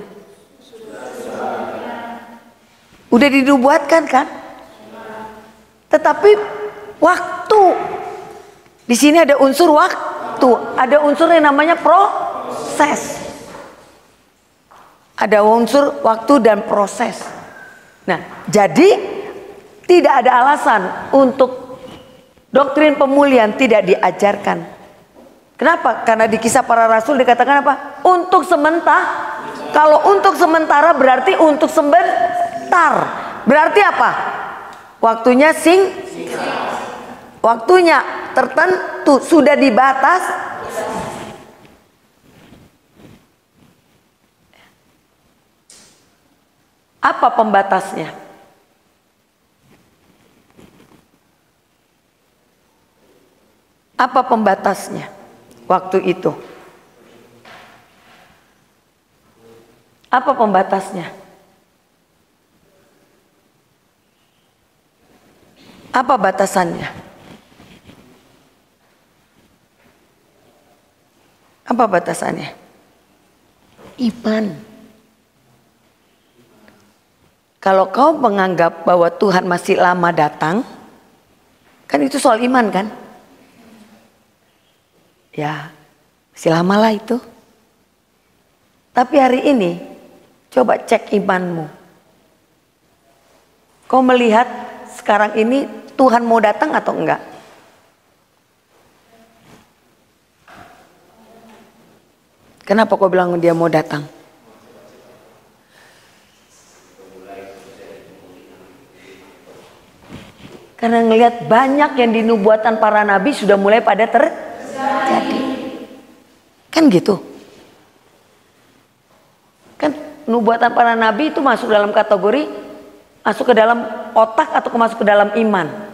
Udah dinubuatkan kan? Tetapi waktu di sini ada unsur waktu, ada unsur yang namanya proses. Ada unsur waktu dan proses. Nah, jadi tidak ada alasan untuk doktrin pemulihan tidak diajarkan. Kenapa? Karena di Kisah Para Rasul dikatakan apa? Untuk sementara. Kalau untuk sementara berarti untuk sebentar. Berarti apa? Waktunya waktunya tertentu, sudah dibatas. Apa pembatasnya? Apa pembatasnya waktu itu? Apa pembatasnya? Apa batasannya? Apa batasannya? Iman. Kalau kau menganggap bahwa Tuhan masih lama datang, kan itu soal iman kan? Ya, masih lama lah itu. Tapi hari ini, coba cek imanmu. Kau melihat sekarang ini Tuhan mau datang atau enggak? Kenapa kau bilang dia mau datang? Karena ngelihat banyak yang dinubuatan para nabi sudah mulai pada terjadi. Kan gitu. Kan nubuatan para nabi itu masuk dalam kategori masuk ke dalam otak atau masuk ke dalam iman.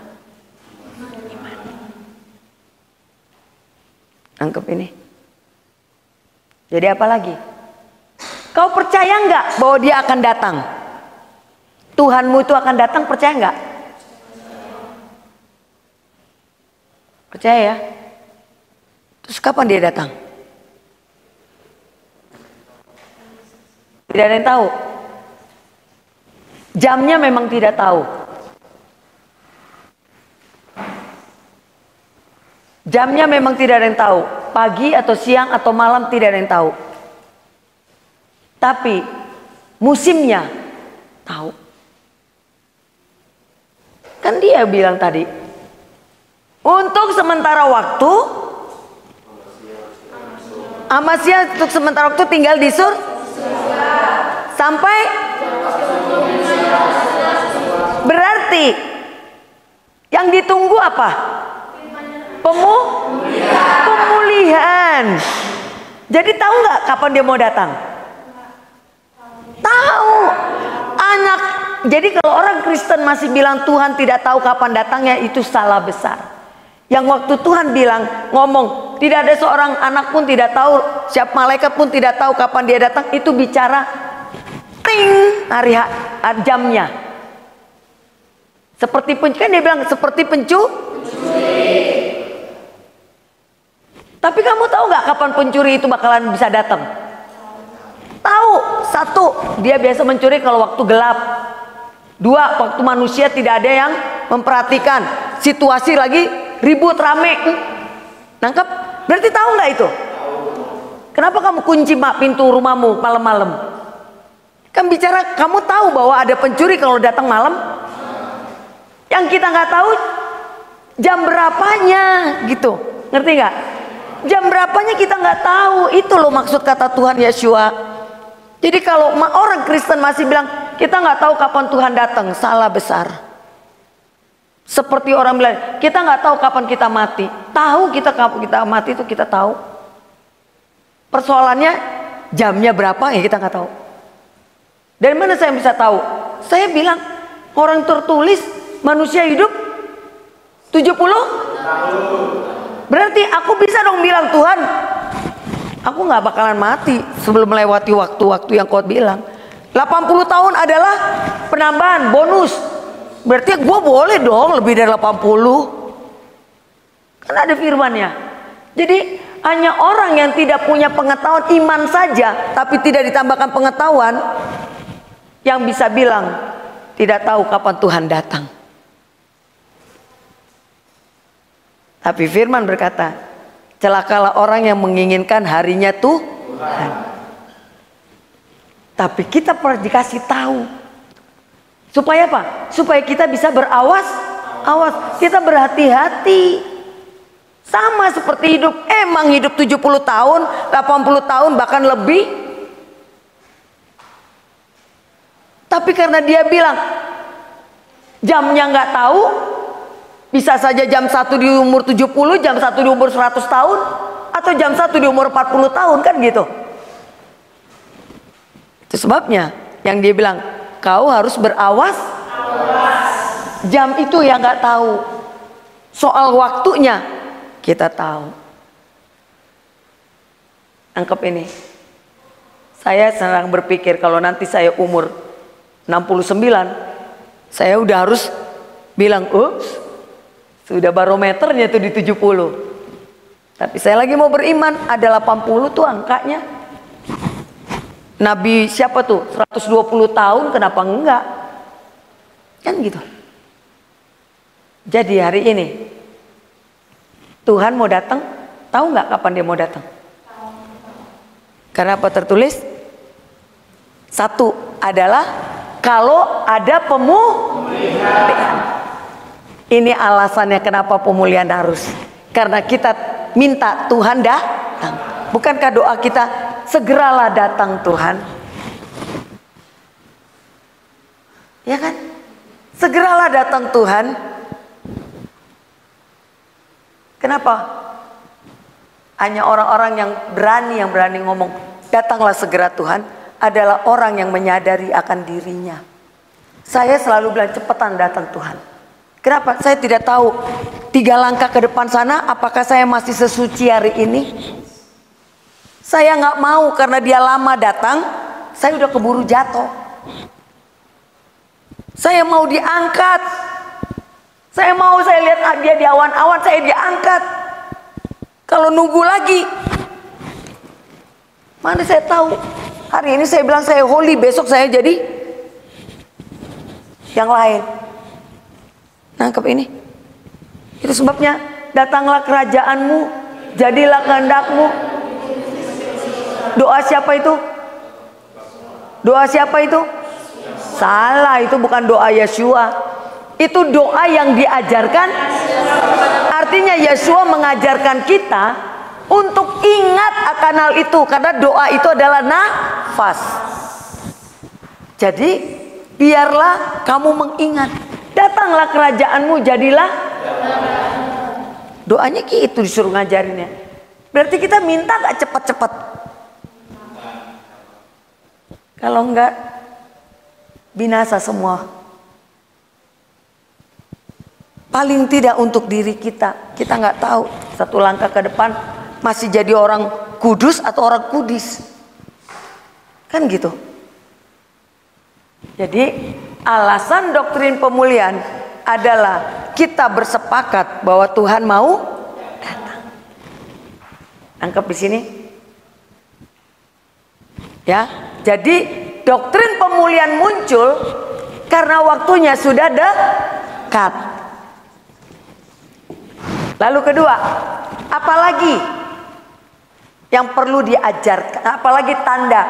Anggap ini. Jadi apa lagi? Kau percaya nggak bahwa dia akan datang? Tuhanmu itu akan datang, percaya nggak? Percaya ya? Terus kapan dia datang? Tidak ada yang tahu. Jamnya memang tidak tahu. Jamnya memang tidak ada yang tahu. Pagi atau siang atau malam tidak ada yang tahu. Tapi musimnya tahu. Kan dia bilang tadi, untuk sementara waktu, Amasya untuk sementara waktu tinggal di sampai berarti yang ditunggu apa? Pemulihan. Jadi tahu nggak kapan dia mau datang? Tahu. Anak. Jadi kalau orang Kristen masih bilang Tuhan tidak tahu kapan datangnya, itu salah besar. Yang waktu Tuhan bilang, ngomong, tidak ada seorang anak pun tidak tahu, siap malaikat pun tidak tahu kapan dia datang, itu bicara ting hari jamnya. Seperti kan dia bilang seperti pencuri. Tapi kamu tahu nggak kapan pencuri itu bakalan bisa datang? Tahu. Satu, dia biasa mencuri kalau waktu gelap. Dua, waktu manusia tidak ada yang memperhatikan. Situasi lagi ribut rame. Nangkep? Berarti tahu nggak itu? Kenapa kamu kunci pintu rumahmu malam-malam? Kan bicara kamu tahu bahwa ada pencuri kalau datang malam. Yang kita nggak tahu jam berapanya gitu. Ngerti nggak? Jam berapanya kita nggak tahu. Itu loh maksud kata Tuhan Yeshua. Jadi kalau orang Kristen masih bilang kita nggak tahu kapan Tuhan datang, salah besar. Seperti orang bilang kita nggak tahu kapan kita mati. Tahu kita kapan kita mati itu kita tahu. Persoalannya jamnya berapa ya kita nggak tahu. Dari mana saya bisa tahu? Saya bilang orang tertulis manusia hidup 70 berarti aku bisa dong bilang Tuhan, aku nggak bakalan mati sebelum melewati waktu-waktu yang kau bilang. 80 tahun adalah penambahan bonus. Berarti gue boleh dong lebih dari 80. Kan ada firmannya. Jadi hanya orang yang tidak punya pengetahuan iman saja, tapi tidak ditambahkan pengetahuan, yang bisa bilang tidak tahu kapan Tuhan datang. Tapi firman berkata, celakalah orang yang menginginkan harinya Tuhan. Tapi kita pernah dikasih tahu. Supaya apa? Supaya kita bisa berawas. Kita berhati-hati. Sama seperti hidup. Emang hidup 70 tahun, 80 tahun, bahkan lebih. Tapi karena dia bilang jamnya nggak tahu, bisa saja jam 1 di umur 70, jam 1 di umur 100 tahun, atau jam 1 di umur 40 tahun, kan gitu. Itu sebabnya yang dia bilang kau harus berawas. Jam itu yang nggak tahu. Soal waktunya kita tahu. Angkep ini. Saya sedang berpikir kalau nanti saya umur 69, saya udah harus bilang, ups, sudah barometernya tuh di 70. Tapi saya lagi mau beriman, ada 80 tuh angkanya. Nabi siapa tuh? 120 tahun, kenapa enggak? Kan gitu. Jadi hari ini Tuhan mau datang, tahu nggak kapan dia mau datang? Karena apa tertulis? Satu adalah kalau ada pemulihan. Ini alasannya kenapa pemulihan harus. Karena kita minta Tuhan datang. Bukankah doa kita, segeralah datang Tuhan? Ya kan? Segeralah datang Tuhan. Kenapa? Hanya orang-orang yang berani ngomong datanglah segera Tuhan adalah orang yang menyadari akan dirinya. Saya selalu bilang cepetan datang Tuhan. Kenapa? Saya tidak tahu 3 langkah ke depan sana apakah saya masih sesuci hari ini. Saya nggak mau karena dia lama datang, saya udah keburu jatuh. Saya mau diangkat. Saya lihat dia di awan-awan, saya diangkat. Kalau nunggu lagi, mana saya tahu. Hari ini saya bilang saya holy, besok saya jadi yang lain. Nangkep ini? Itu sebabnya datanglah kerajaanmu, jadilah kehendakmu. Doa siapa itu? Doa siapa itu? Salah, itu bukan doa Yeshua. Itu doa yang diajarkan. Artinya Yeshua mengajarkan kita untuk ingat akan hal itu, karena doa itu adalah nafas. Jadi biarlah kamu mengingat, datanglah kerajaanmu, jadilah. Doanya gitu disuruh ngajarinnya. Berarti kita minta gak cepat-cepat? Kalau enggak, binasa semua. Paling tidak untuk diri kita. Kita nggak tahu 1 langkah ke depan masih jadi orang kudus atau orang kudis. Kan gitu. Jadi alasan doktrin pemulihan adalah kita bersepakat bahwa Tuhan mau datang. Tangkap di sini. Ya, jadi doktrin pemulihan muncul karena waktunya sudah dekat. Lalu kedua, apalagi yang perlu diajarkan, apalagi tanda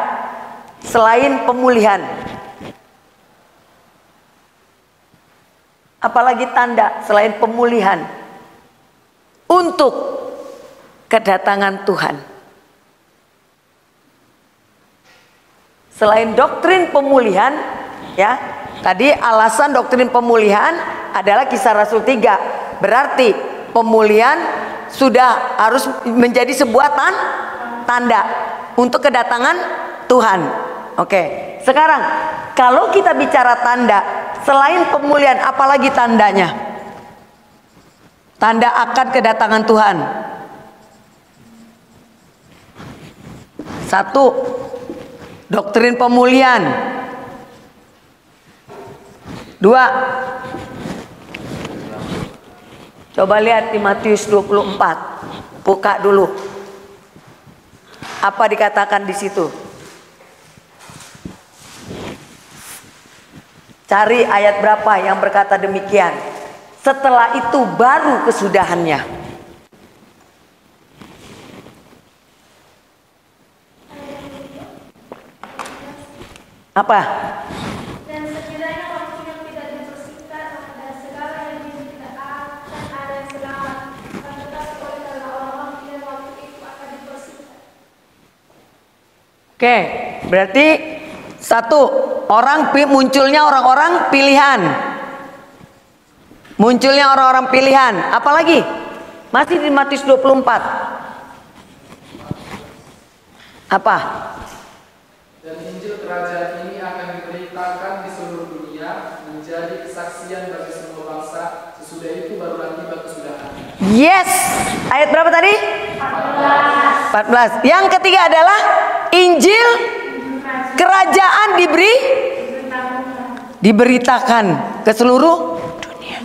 selain pemulihan? Apalagi tanda selain pemulihan untuk kedatangan Tuhan? Selain doktrin pemulihan, ya, tadi alasan doktrin pemulihan adalah Kisah Rasul 3. Berarti pemulihan sudah harus menjadi sebuah tanda untuk kedatangan Tuhan. Oke, sekarang kalau kita bicara tanda selain pemulihan, apalagi tandanya? Tanda akan kedatangan Tuhan. 1, doktrin pemulihan. 2, coba lihat di Matius 24. Buka dulu. Apa dikatakan di situ? Cari ayat berapa yang berkata demikian. Setelah itu baru kesudahannya. Apa? Oke, berarti 1, munculnya orang-orang pilihan. Munculnya orang-orang pilihan. Apalagi? Masih di Matius 24. Apa? Dan Injil kerajaan ini akan diberitakan di seluruh dunia menjadi kesaksian bagi semua bangsa. Sesudah itu barulah tiba kesudahan. Yes. Ayat berapa tadi? 14. Yang ketiga adalah Injil kerajaan diberitakan ke seluruh dunia.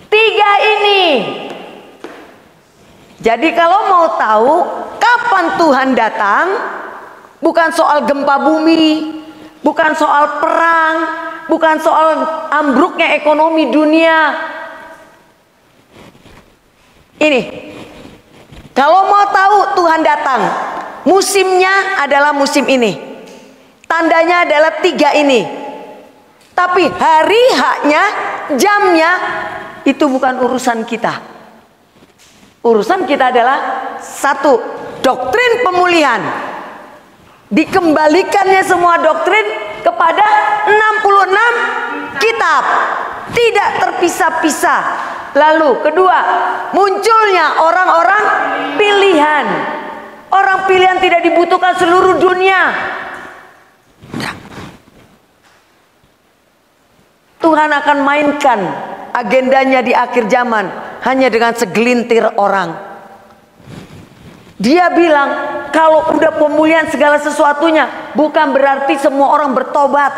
3 ini. Jadi kalau mau tahu kapan Tuhan datang, bukan soal gempa bumi, bukan soal perang, bukan soal ambruknya ekonomi dunia. Ini, kalau mau tahu Tuhan datang, musimnya adalah musim ini, tandanya adalah 3 ini. Tapi hari haknya, jamnya, itu bukan urusan kita. Urusan kita adalah 1, doktrin pemulihan. Dikembalikannya semua doktrin kepada 66 kitab, tidak terpisah-pisah. Lalu kedua, munculnya orang-orang pilihan. Orang pilihan tidak dibutuhkan seluruh dunia. Tuhan akan mainkan agendanya di akhir zaman hanya dengan segelintir orang. Dia bilang kalau udah pemulihan segala sesuatunya, bukan berarti semua orang bertobat.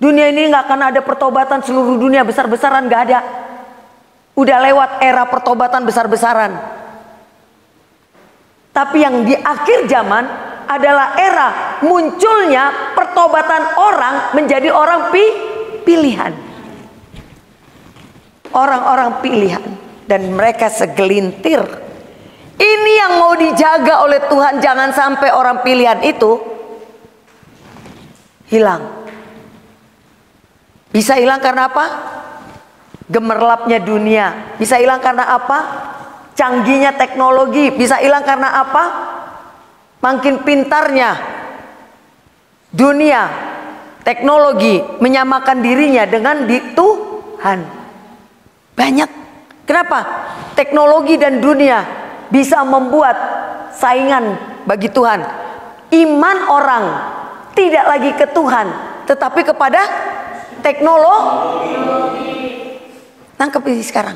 Dunia ini nggak akan ada pertobatan seluruh dunia besar-besaran, nggak ada. Udah lewat era pertobatan besar-besaran. Tapi yang di akhir zaman adalah era munculnya pertobatan orang menjadi orang pilihan. Orang-orang pilihan, dan mereka segelintir. Ini yang mau dijaga oleh Tuhan, jangan sampai orang pilihan itu hilang. Bisa hilang karena apa? Gemerlapnya dunia. Bisa hilang karena apa? Canggihnya teknologi. Bisa hilang karena apa? Makin pintarnya dunia, teknologi menyamakan dirinya dengan Tuhan. Banyak. Kenapa? Teknologi dan dunia bisa membuat saingan bagi Tuhan. Iman orang tidak lagi ke Tuhan, tetapi kepada teknologi. Tangkap ini sekarang.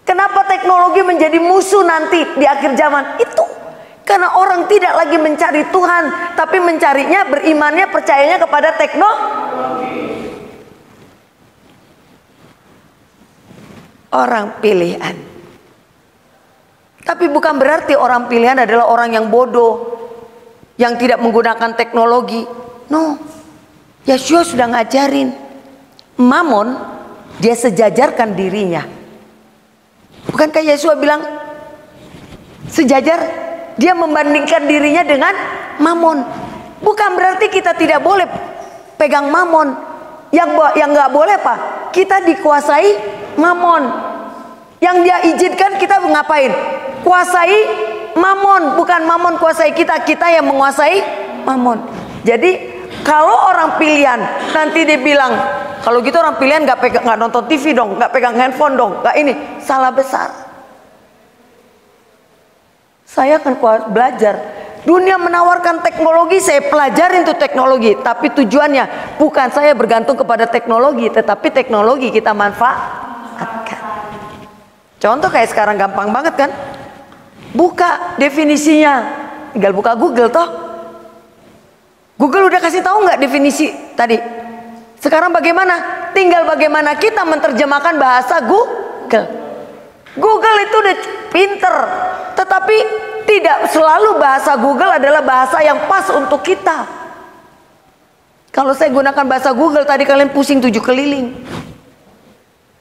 Kenapa teknologi menjadi musuh nanti di akhir zaman? Itu karena orang tidak lagi mencari Tuhan, tapi mencarinya, berimannya, percayanya kepada teknologi. Orang pilihan. Tapi bukan berarti orang pilihan adalah orang yang bodoh, yang tidak menggunakan teknologi. No, Yesus sudah ngajarin. Mamon, dia sejajarkan dirinya. Bukankah Yesus bilang sejajar? Dia membandingkan dirinya dengan mamon. Bukan berarti kita tidak boleh pegang mamon. Yang nggak boleh apa? Kita dikuasai mamon. Yang dia izinkan kita ngapain? Kuasai mamon, bukan mamon kuasai kita. Kita yang menguasai mamon. Jadi kalau orang pilihan nanti dia bilang, kalau gitu orang pilihan nggak nonton TV dong, nggak pegang handphone dong, nggak ini, salah besar. Saya akan belajar. Dunia menawarkan teknologi, saya pelajarin tuh teknologi. Tapi tujuannya bukan saya bergantung kepada teknologi, tetapi teknologi kita manfaatkan. Contoh kayak sekarang gampang banget kan? Buka definisinya, tinggal buka Google toh. Google udah kasih tahu nggak definisi tadi? Sekarang bagaimana? Tinggal bagaimana kita menerjemahkan bahasa Google. Google itu udah pinter, tetapi tidak selalu bahasa Google adalah bahasa yang pas untuk kita. Kalau saya gunakan bahasa Google tadi kalian pusing 7 keliling.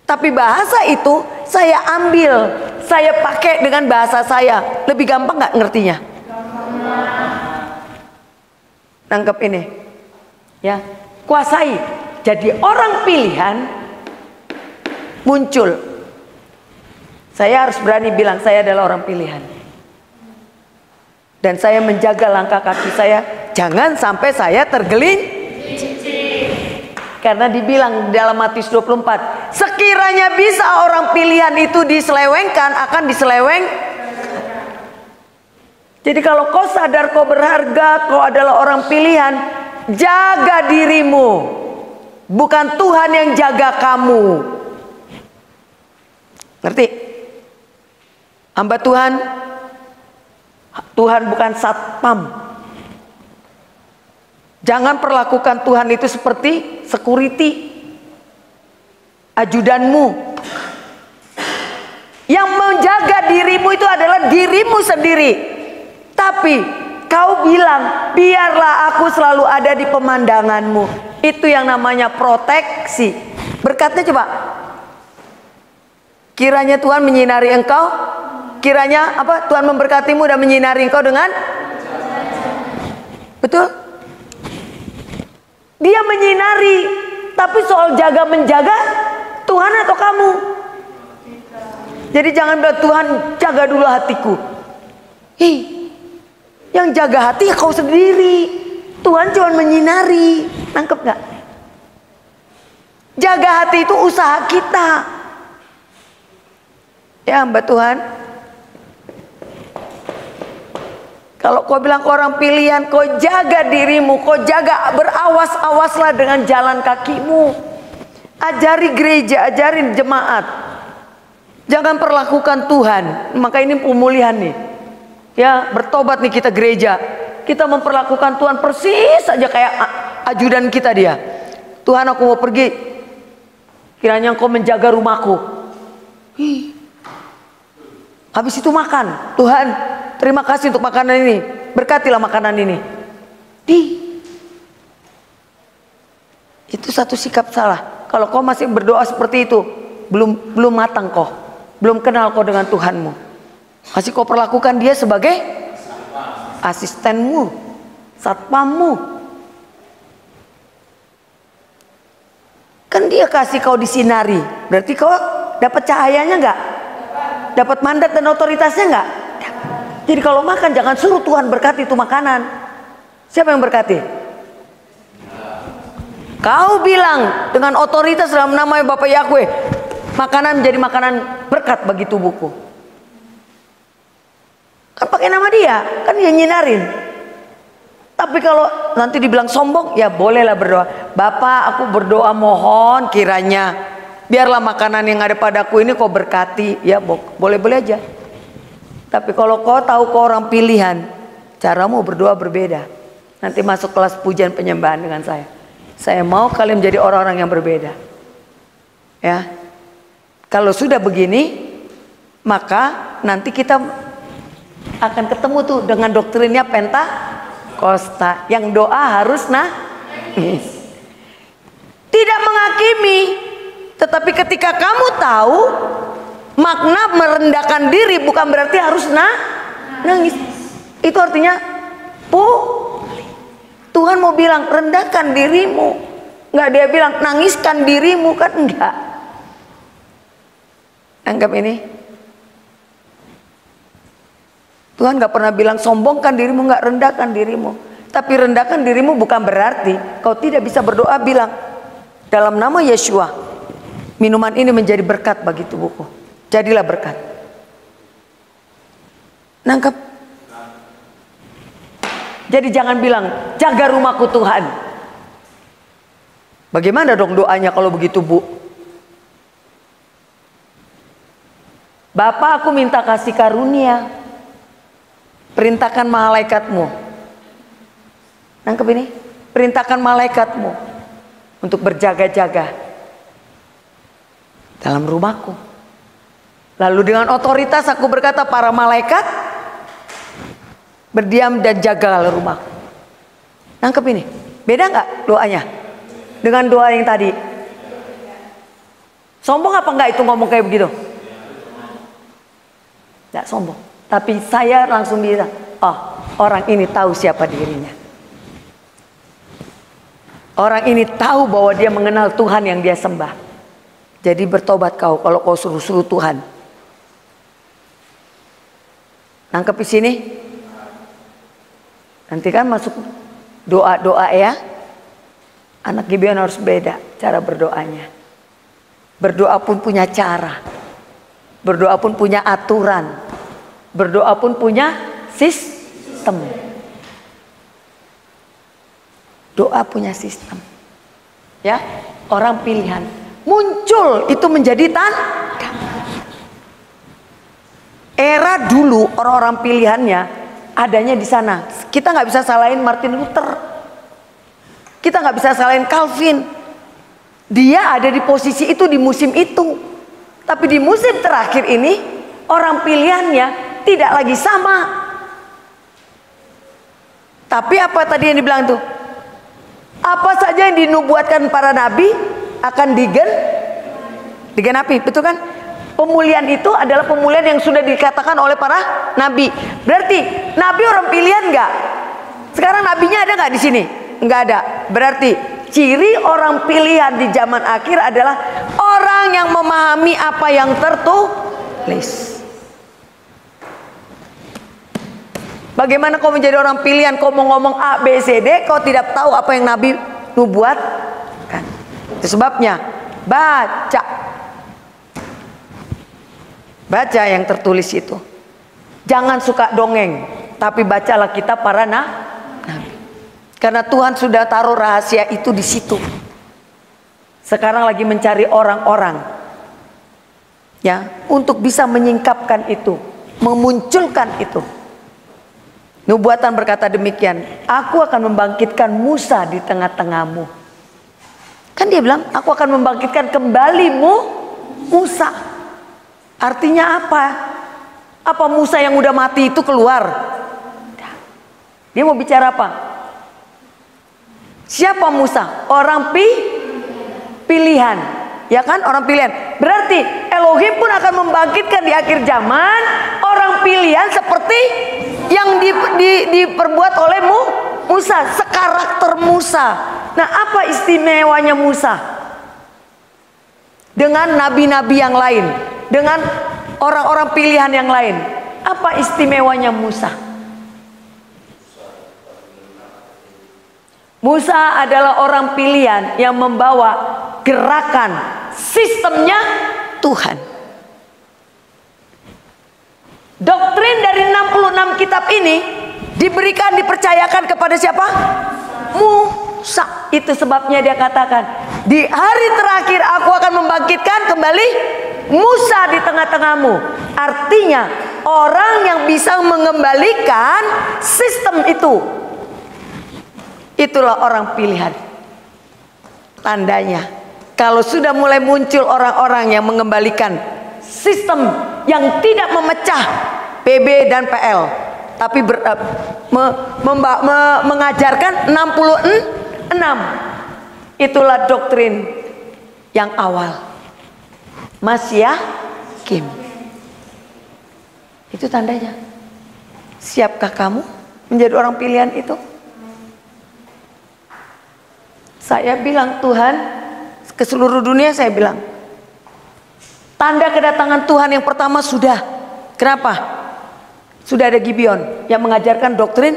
Tapi bahasa itu saya ambil, saya pakai dengan bahasa saya. Lebih gampang nggak ngertinya? Nangkep ini, ya, kuasai. Jadi orang pilihan muncul. Saya harus berani bilang saya adalah orang pilihan. Dan saya menjaga langkah kaki saya, jangan sampai saya tergelincir. Karena dibilang dalam Matius 24, sekiranya bisa orang pilihan itu diselewengkan, akan diseleweng. Jadi kalau kau sadar kau berharga, kau adalah orang pilihan, jaga dirimu. Bukan Tuhan yang jaga kamu. Ngerti? Hamba Tuhan, Tuhan bukan satpam. Jangan perlakukan Tuhan itu seperti security, ajudanmu. Yang menjaga dirimu itu adalah dirimu sendiri. Tapi Kau bilang, biarlah aku selalu ada di pemandanganmu. Itu yang namanya proteksi. Berkatnya coba. Kiranya Tuhan menyinari engkau. Kiranya apa? Tuhan memberkatimu dan menyinari engkau dengan. Betul? Dia menyinari. Tapi soal jaga menjaga, Tuhan atau kamu? Jadi jangan bilang, Tuhan jaga dulu hatiku. Yang jaga hati ya kau sendiri. Tuhan cuma menyinari. Nangkep gak? Jaga hati itu usaha kita. Ya hamba Tuhan, kalau kau bilang ke orang pilihan, kau jaga dirimu, kau jaga, berawas-awaslah dengan jalan kakimu. Ajari gereja, ajari jemaat. Jangan perlakukan Tuhan. Maka ini pemulihan nih. Ya, bertobat nih kita gereja. Kita memperlakukan Tuhan persis saja kayak ajudan kita dia. Tuhan, aku mau pergi. Kiranya Engkau menjaga rumahku. Habis itu makan. Tuhan, terima kasih untuk makanan ini. Berkatilah makanan ini. Itu satu sikap salah. Kalau kau masih berdoa seperti itu, belum matang kau. Belum kenal kau dengan Tuhanmu. Masih kau perlakukan dia sebagai asistenmu, satpammu. Kan dia kasih kau disinari, berarti kau dapat cahayanya enggak? Dapat mandat dan otoritasnya enggak? Jadi kalau makan jangan suruh Tuhan berkati itu makanan. Siapa yang berkati? Kau bilang dengan otoritas dalam nama Bapak Yahweh, makanan menjadi makanan berkat bagi tubuhku. Kan pakai nama dia, kan dia nyinarin. Tapi kalau nanti dibilang sombong, ya bolehlah berdoa. Bapak, aku berdoa mohon kiranya biarlah makanan yang ada padaku ini kau berkati. Ya boleh-boleh aja. Tapi kalau kau tahu kau orang pilihan, caramu berdoa berbeda. Nanti masuk kelas pujian penyembahan dengan saya. Saya mau kalian menjadi orang-orang yang berbeda. Ya, kalau sudah begini, maka nanti kita akan ketemu tuh dengan doktrinnya Pentakosta. Yang doa harus nangis. Tidak menghakimi. Tetapi ketika kamu tahu makna merendahkan diri bukan berarti harus nangis. Itu artinya Tuhan mau bilang rendahkan dirimu. Enggak dia bilang nangiskan dirimu, kan enggak. Anggap ini. Tuhan gak pernah bilang sombongkan dirimu, gak rendahkan dirimu. Tapi rendahkan dirimu bukan berarti kau tidak bisa berdoa bilang dalam nama Yeshua, minuman ini menjadi berkat bagi tubuhku. Jadilah berkat. Nangkep? Jadi jangan bilang jaga rumahku Tuhan. Bagaimana dong doanya kalau begitu, Bu? Bapak, aku minta kasih karunia. Perintahkan malaikatmu. Nangkep ini? Perintahkan malaikatmu untuk berjaga-jaga dalam rumahku. Lalu dengan otoritas aku berkata, para malaikat berdiam dan jagalah rumahku. Nangkep ini? Beda nggak doanya dengan doa yang tadi? Sombong apa enggak itu ngomong kayak begitu? Nggak sombong. Tapi saya langsung bilang, oh orang ini tahu siapa dirinya. Orang ini tahu bahwa dia mengenal Tuhan yang dia sembah. Jadi bertobat kau kalau kau suruh-suruh Tuhan. Nangkep di sini? Nanti kan masuk doa-doa ya. Anak Gibeon harus beda cara berdoanya. Berdoa pun punya cara. Berdoa pun punya aturan. Berdoa pun punya sistem. Doa punya sistem. Ya, orang pilihan muncul itu menjadi tanda. Era dulu orang-orang pilihannya adanya di sana. Kita nggak bisa salahin Martin Luther. Kita nggak bisa salahin Calvin. Dia ada di posisi itu di musim itu. Tapi di musim terakhir ini orang pilihannya tidak lagi sama. Tapi apa tadi yang dibilang tuh? Apa saja yang dinubuatkan para nabi akan digenapi, betul kan? Pemulihan itu adalah pemulihan yang sudah dikatakan oleh para nabi. Berarti nabi orang pilihan nggak? Sekarang nabinya ada nggak di sini? Nggak ada. Berarti ciri orang pilihan di zaman akhir adalah orang yang memahami apa yang tertulis. Bagaimana kau menjadi orang pilihan? Kau mau ngomong A, B, C, D, kau tidak tahu apa yang Nabi nubuatkan. Itu sebabnya baca yang tertulis itu. Jangan suka dongeng, tapi bacalah kitab para nabi. Karena Tuhan sudah taruh rahasia itu di situ. Sekarang lagi mencari orang-orang ya untuk bisa menyingkapkan itu, memunculkan itu. Nubuatan berkata demikian, aku akan membangkitkan Musa di tengah-tengahmu. Kan dia bilang, aku akan membangkitkan kembali Musa. Artinya apa? Apa Musa yang udah mati itu keluar? Dia mau bicara apa? Siapa Musa? Orang pilihan. Ya kan, orang pilihan. Berarti Elohim pun akan membangkitkan di akhir zaman orang pilihan seperti yang diperbuat oleh Musa, sekarakter Musa. Nah, apa istimewanya Musa dengan nabi-nabi yang lain, dengan orang-orang pilihan yang lain? Apa istimewanya Musa? Musa adalah orang pilihan yang membawa gerakan sistemnya Tuhan. Doktrin dari 66 kitab ini diberikan, dipercayakan kepada siapa? Musa. Itu sebabnya dia katakan, di hari terakhir aku akan membangkitkan kembali Musa di tengah-tengahmu. Artinya orang yang bisa mengembalikan sistem itu, itulah orang pilihan. Tandanya kalau sudah mulai muncul orang-orang yang mengembalikan sistem yang tidak memecah PB dan PL, tapi mengajarkan 66, itulah doktrin yang awal, Masyakim. Itu tandanya. Siapkah kamu menjadi orang pilihan itu? Saya bilang, Tuhan, ke seluruh dunia saya bilang, tanda kedatangan Tuhan yang pertama sudah. Kenapa? Sudah ada Gibeon yang mengajarkan doktrin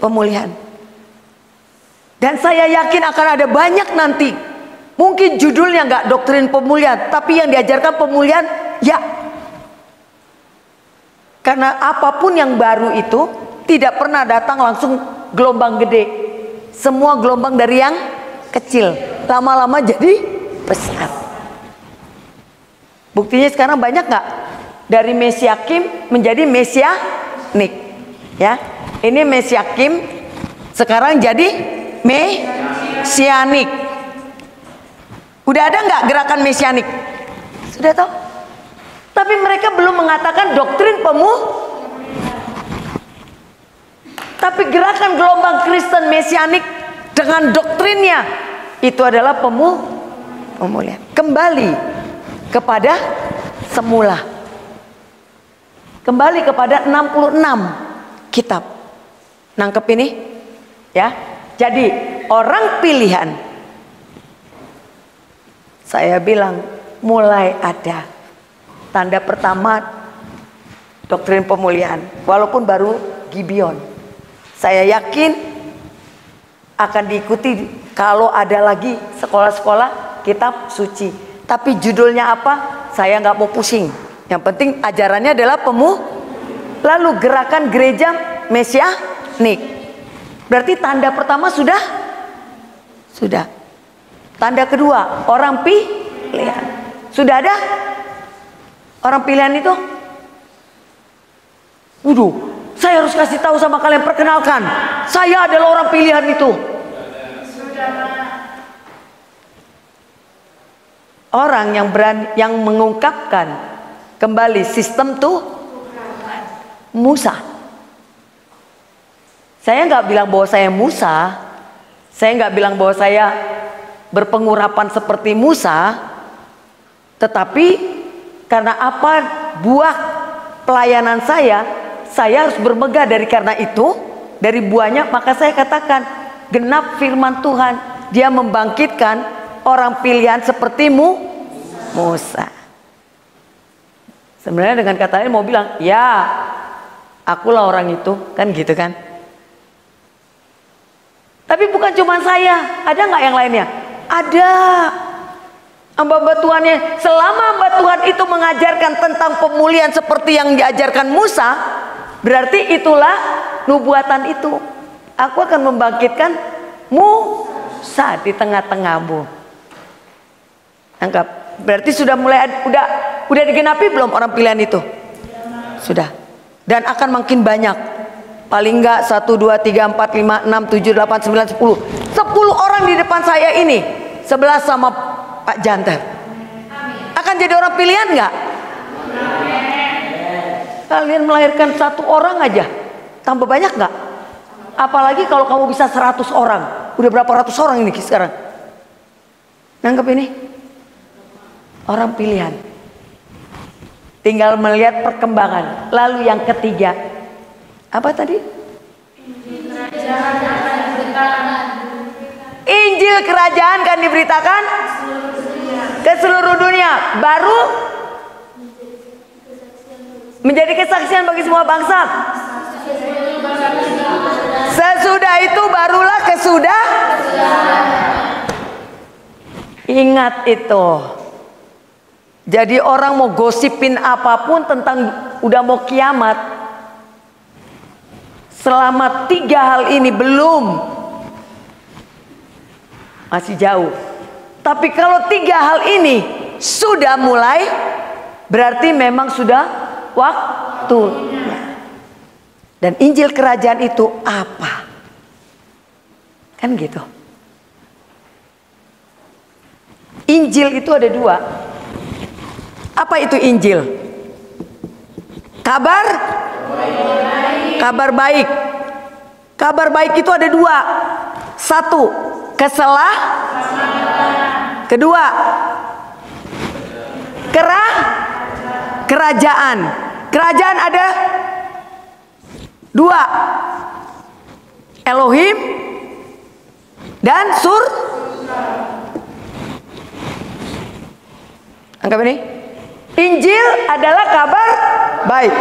pemulihan. Dan saya yakin akan ada banyak nanti. Mungkin judulnya nggak doktrin pemulihan, tapi yang diajarkan pemulihan, ya. Karena apapun yang baru itu tidak pernah datang langsung gelombang gede. Semua gelombang dari yang kecil, lama-lama jadi besar. Buktinya sekarang banyak nggak? Dari Mesyakim menjadi Mesyanik, ya. Ini Mesyakim sekarang jadi Mesyanik. Udah ada nggak gerakan Mesyanik? Sudah tahu? Tapi mereka belum mengatakan doktrin Tapi gerakan gelombang Kristen Mesyanik dengan doktrinnya itu adalah pemulihan. Kembali kepada semula. Kembali kepada 66 kitab. Nangkep ini? Ya. Jadi orang pilihan, saya bilang mulai ada tanda pertama doktrin pemulihan, walaupun baru Gibeon. Saya yakin akan diikuti kalau ada lagi sekolah-sekolah kitab suci. Tapi judulnya apa? Saya nggak mau pusing. Yang penting ajarannya adalah lalu gerakan gereja Mesyanik. Berarti tanda pertama sudah. Tanda kedua, orang pilihan. Sudah ada orang pilihan itu? Waduh, saya harus kasih tahu sama kalian, perkenalkan. Saya adalah orang pilihan itu. Orang yang berani, yang mengungkapkan kembali sistem tuh Musa. Saya nggak bilang bahwa saya Musa. Saya nggak bilang bahwa saya berpengurapan seperti Musa. Tetapi karena apa buah pelayanan saya harus bermegah karena itu, dari buahnya. Maka saya katakan, genap firman Tuhan, Dia membangkitkan orang pilihan sepertimu, Musa. Sebenarnya dengan kata lain mau bilang, ya akulah orang itu, kan gitu kan. Tapi bukan cuma saya, ada nggak yang lainnya? Ada. Hamba-hamba Tuhannya, selama hamba Tuhan itu mengajarkan tentang pemulihan seperti yang diajarkan Musa, berarti itulah nubuatan itu. Aku akan membangkitkan Musa di tengah-tengahmu. Anggap, berarti sudah mulai udah digenapi belum orang pilihan itu? Sudah. Dan akan makin banyak. Paling enggak 1, 2, 3, 4, 5, 6, 7, 8, 9, 10. 10 orang di depan saya ini, sebelah sama Pak Janter. Akan jadi orang pilihan enggak? Kalian melahirkan 1 orang aja, tambah banyak enggak? Apalagi kalau kamu bisa 100 orang. Udah berapa ratus orang ini sekarang? Nangkep ini? Orang pilihan. Tinggal melihat perkembangan. Lalu yang ketiga, apa tadi? Injil kerajaan kan diberitakan ke seluruh dunia. Baru menjadi kesaksian bagi semua bangsa. Sesudah itu barulah ingat itu. Jadi orang mau gosipin apapun tentang udah mau kiamat, selama 3 hal ini belum, masih jauh. Tapi kalau 3 hal ini sudah mulai, berarti memang sudah waktunya. Dan Injil kerajaan itu apa? Kan gitu. Injil itu ada 2. Apa itu Injil? Kabar baik. Kabar baik itu ada 2. 1, kedua, kerajaan. Kerajaan ada 2. Elohim dan Anggap ini. Injil adalah kabar baik.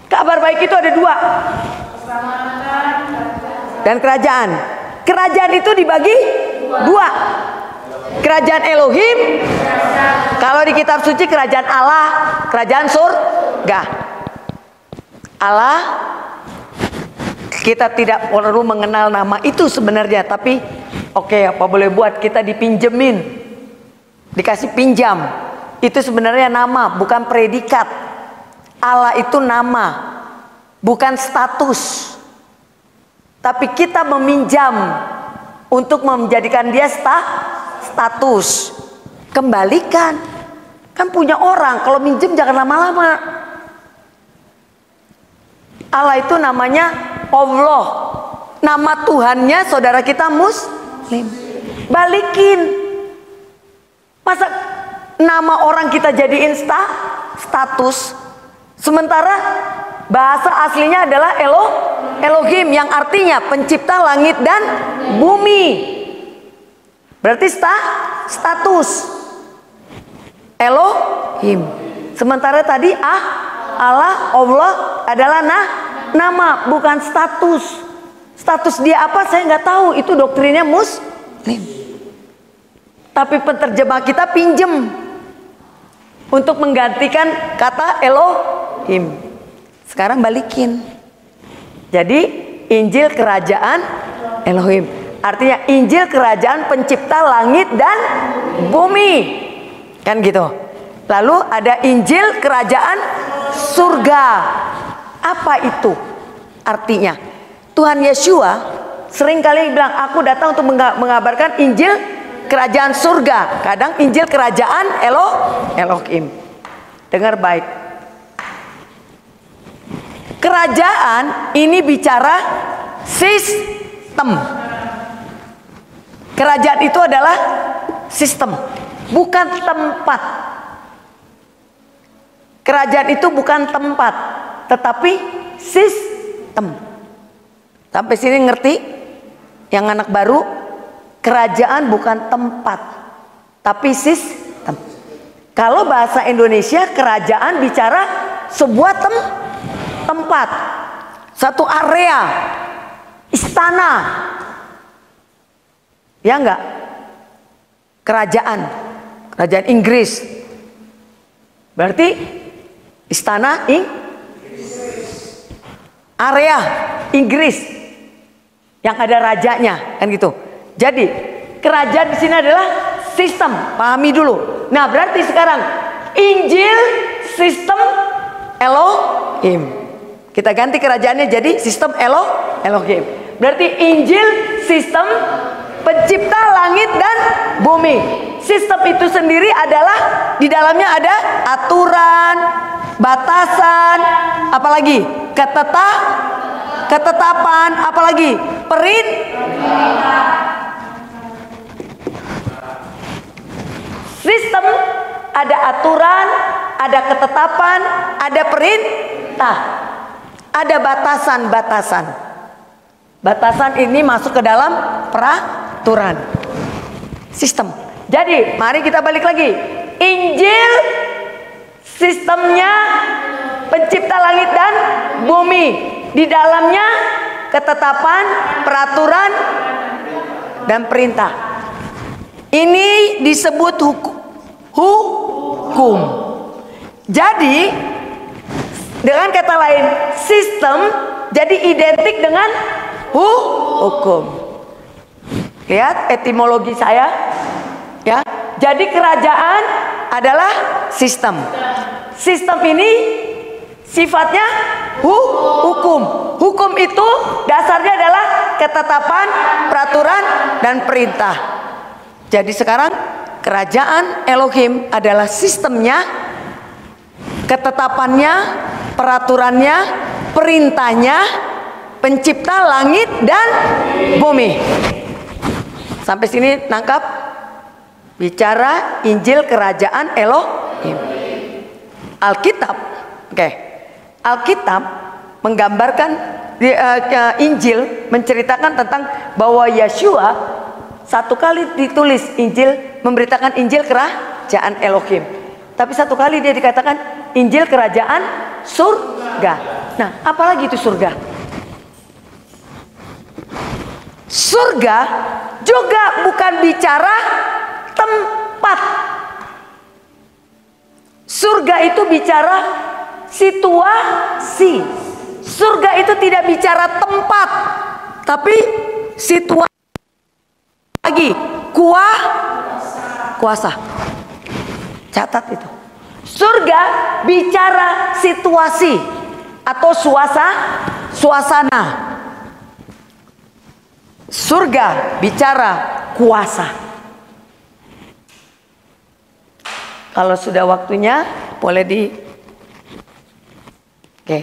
Kabar baik itu ada 2. Dan kerajaan. Kerajaan itu dibagi 2. Kerajaan Elohim. Kalau di kitab suci kerajaan Allah, kerajaan surga. Allah, kita tidak perlu mengenal nama itu sebenarnya, tapi oke, apa boleh buat, kita dipinjemin, dikasih pinjam. Itu sebenarnya nama, bukan predikat. Allah itu nama, bukan status. Tapi kita meminjam untuk menjadikan dia status. Kembalikan. Kan punya orang, kalau minjem jangan lama-lama. Allah itu namanya Allah. Nama Tuhannya saudara kita Muslim. Balikin. Masa nama orang kita jadiin status, sementara bahasa aslinya adalah Elohim, yang artinya pencipta langit dan bumi. Berarti status Elohim. Sementara tadi Allah adalah nama, bukan status. Status dia apa saya nggak tahu, itu doktrinnya Muslim. Tapi penerjemah kita pinjem untuk menggantikan kata Elohim. Sekarang balikin. Jadi Injil kerajaan Elohim, artinya Injil kerajaan pencipta langit dan bumi, kan gitu. Lalu ada Injil kerajaan surga. Apa itu artinya? Tuhan Yeshua sering kali bilang, aku datang untuk mengabarkan Injil kerajaan surga. Kadang Injil kerajaan Elohim. Dengar baik. Kerajaan ini bicara sistem. Kerajaan itu adalah sistem, bukan tempat. Kerajaan itu bukan tempat, tetapi sistem. Sampai sini ngerti? Yang anak baru, kerajaan bukan tempat, tapi sistem. Kalau bahasa Indonesia, kerajaan bicara sebuah tempat, satu area, istana. Ya enggak? Kerajaan Inggris. Berarti istana area Inggris yang ada rajanya, kan gitu. Jadi kerajaan di sini adalah sistem, pahami dulu. Nah, berarti sekarang Injil sistem Elohim. Kita ganti kerajaannya jadi sistem Elohim. Berarti Injil sistem pencipta langit dan bumi. Sistem itu sendiri adalah di dalamnya ada aturan, batasan, apalagi ketetapan, apalagi sistem, ada aturan, ada ketetapan, ada perintah, ada batasan-batasan. Batasan ini masuk ke dalam peraturan sistem. Jadi mari kita balik lagi. Injil sistemnya pencipta langit dan bumi. Di dalamnya ketetapan, peraturan, dan perintah. Ini disebut hukum. Jadi dengan kata lain, sistem jadi identik dengan hukum. Lihat etimologi saya, ya. Jadi kerajaan adalah sistem. Sistem ini sifatnya hukum. Hukum itu dasarnya adalah ketetapan, peraturan, dan perintah. Jadi sekarang kerajaan Elohim adalah sistemnya, ketetapannya, peraturannya, perintahnya, pencipta langit dan bumi. Sampai sini nangkap? Bicara Injil kerajaan Elohim. Alkitab, oke. Alkitab menggambarkan Injil menceritakan tentang bahwa Yeshua satu kali ditulis Injil, memberitakan Injil kerajaan Elohim. Tapi satu kali dia dikatakan Injil kerajaan surga. Nah, apalagi itu surga? Surga juga bukan bicara tempat. Surga itu bicara situasi. Surga itu tidak bicara tempat, tapi situasi. Lagi kuasa. Catat itu. Surga bicara situasi atau suasana. Surga bicara kuasa. Kalau sudah waktunya boleh Oke.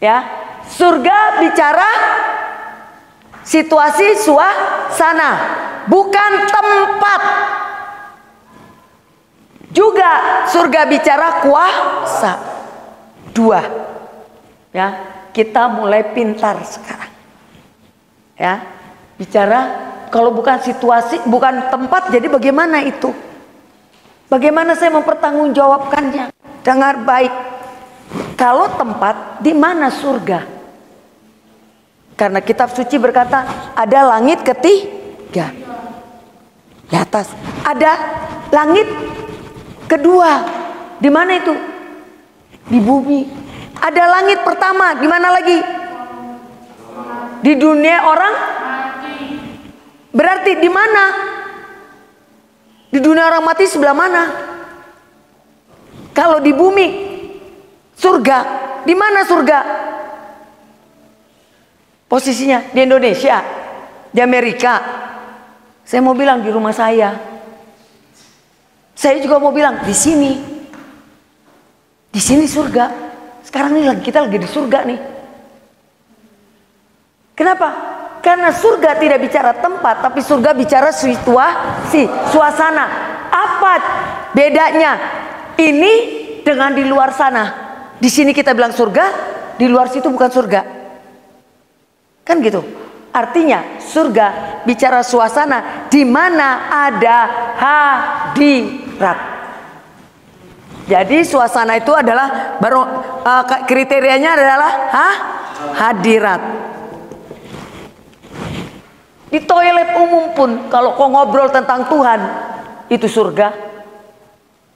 Ya, surga bicara situasi, suasana, bukan tempat. Juga surga bicara kuasa. Dua. Ya, kita mulai pintar sekarang. Ya, bicara kalau bukan situasi, bukan tempat, jadi bagaimana itu? Bagaimana saya mempertanggungjawabkannya? Dengar baik. Kalau tempat, di mana surga? Karena kitab suci berkata ada langit ketiga di atas, ada langit kedua. Di mana itu? Di bumi. Ada langit pertama, di mana lagi? Di dunia orang. Berarti di mana? Di dunia orang mati sebelah mana? Kalau di bumi, surga. Di mana surga? Posisinya di Indonesia, di Amerika. Saya mau bilang di rumah saya. Saya juga mau bilang di sini. Di sini surga. Sekarang ini kita lagi di surga nih. Kenapa? Karena surga tidak bicara tempat, tapi surga bicara situasi, suasana. Apa bedanya ini dengan di luar sana? Di sini kita bilang surga, di luar situ bukan surga. Kan gitu. Artinya surga bicara suasana di mana ada hadirat. Jadi suasana itu adalah baru kriterianya adalah hadirat. Di toilet umum pun kalau kau ngobrol tentang Tuhan itu surga.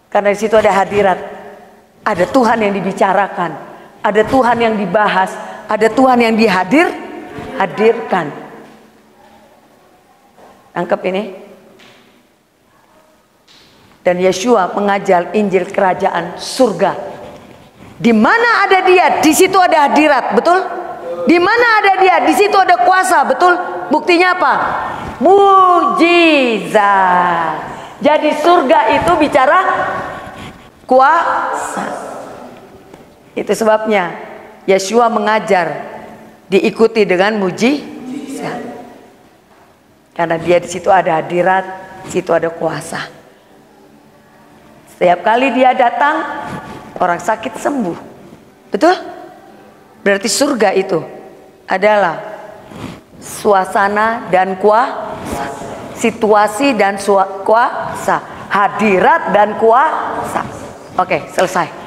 Karena di situ ada hadirat. Ada Tuhan yang dibicarakan, ada Tuhan yang dibahas, ada Tuhan yang hadirkan. Tangkap ini. Dan Yeshua mengajar Injil kerajaan surga. Di mana ada dia, di situ ada hadirat, betul? Di mana ada dia, di situ ada kuasa, betul? Buktinya apa? Mujizat. Jadi surga itu bicara kuasa. Itu sebabnya Yeshua mengajar diikuti dengan mujizat. Karena dia di situ ada hadirat, di situ ada kuasa. Setiap kali dia datang, orang sakit sembuh. Betul? Berarti surga itu adalah suasana dan kuasa, situasi dan kuasa, hadirat dan kuasa. Oke, selesai.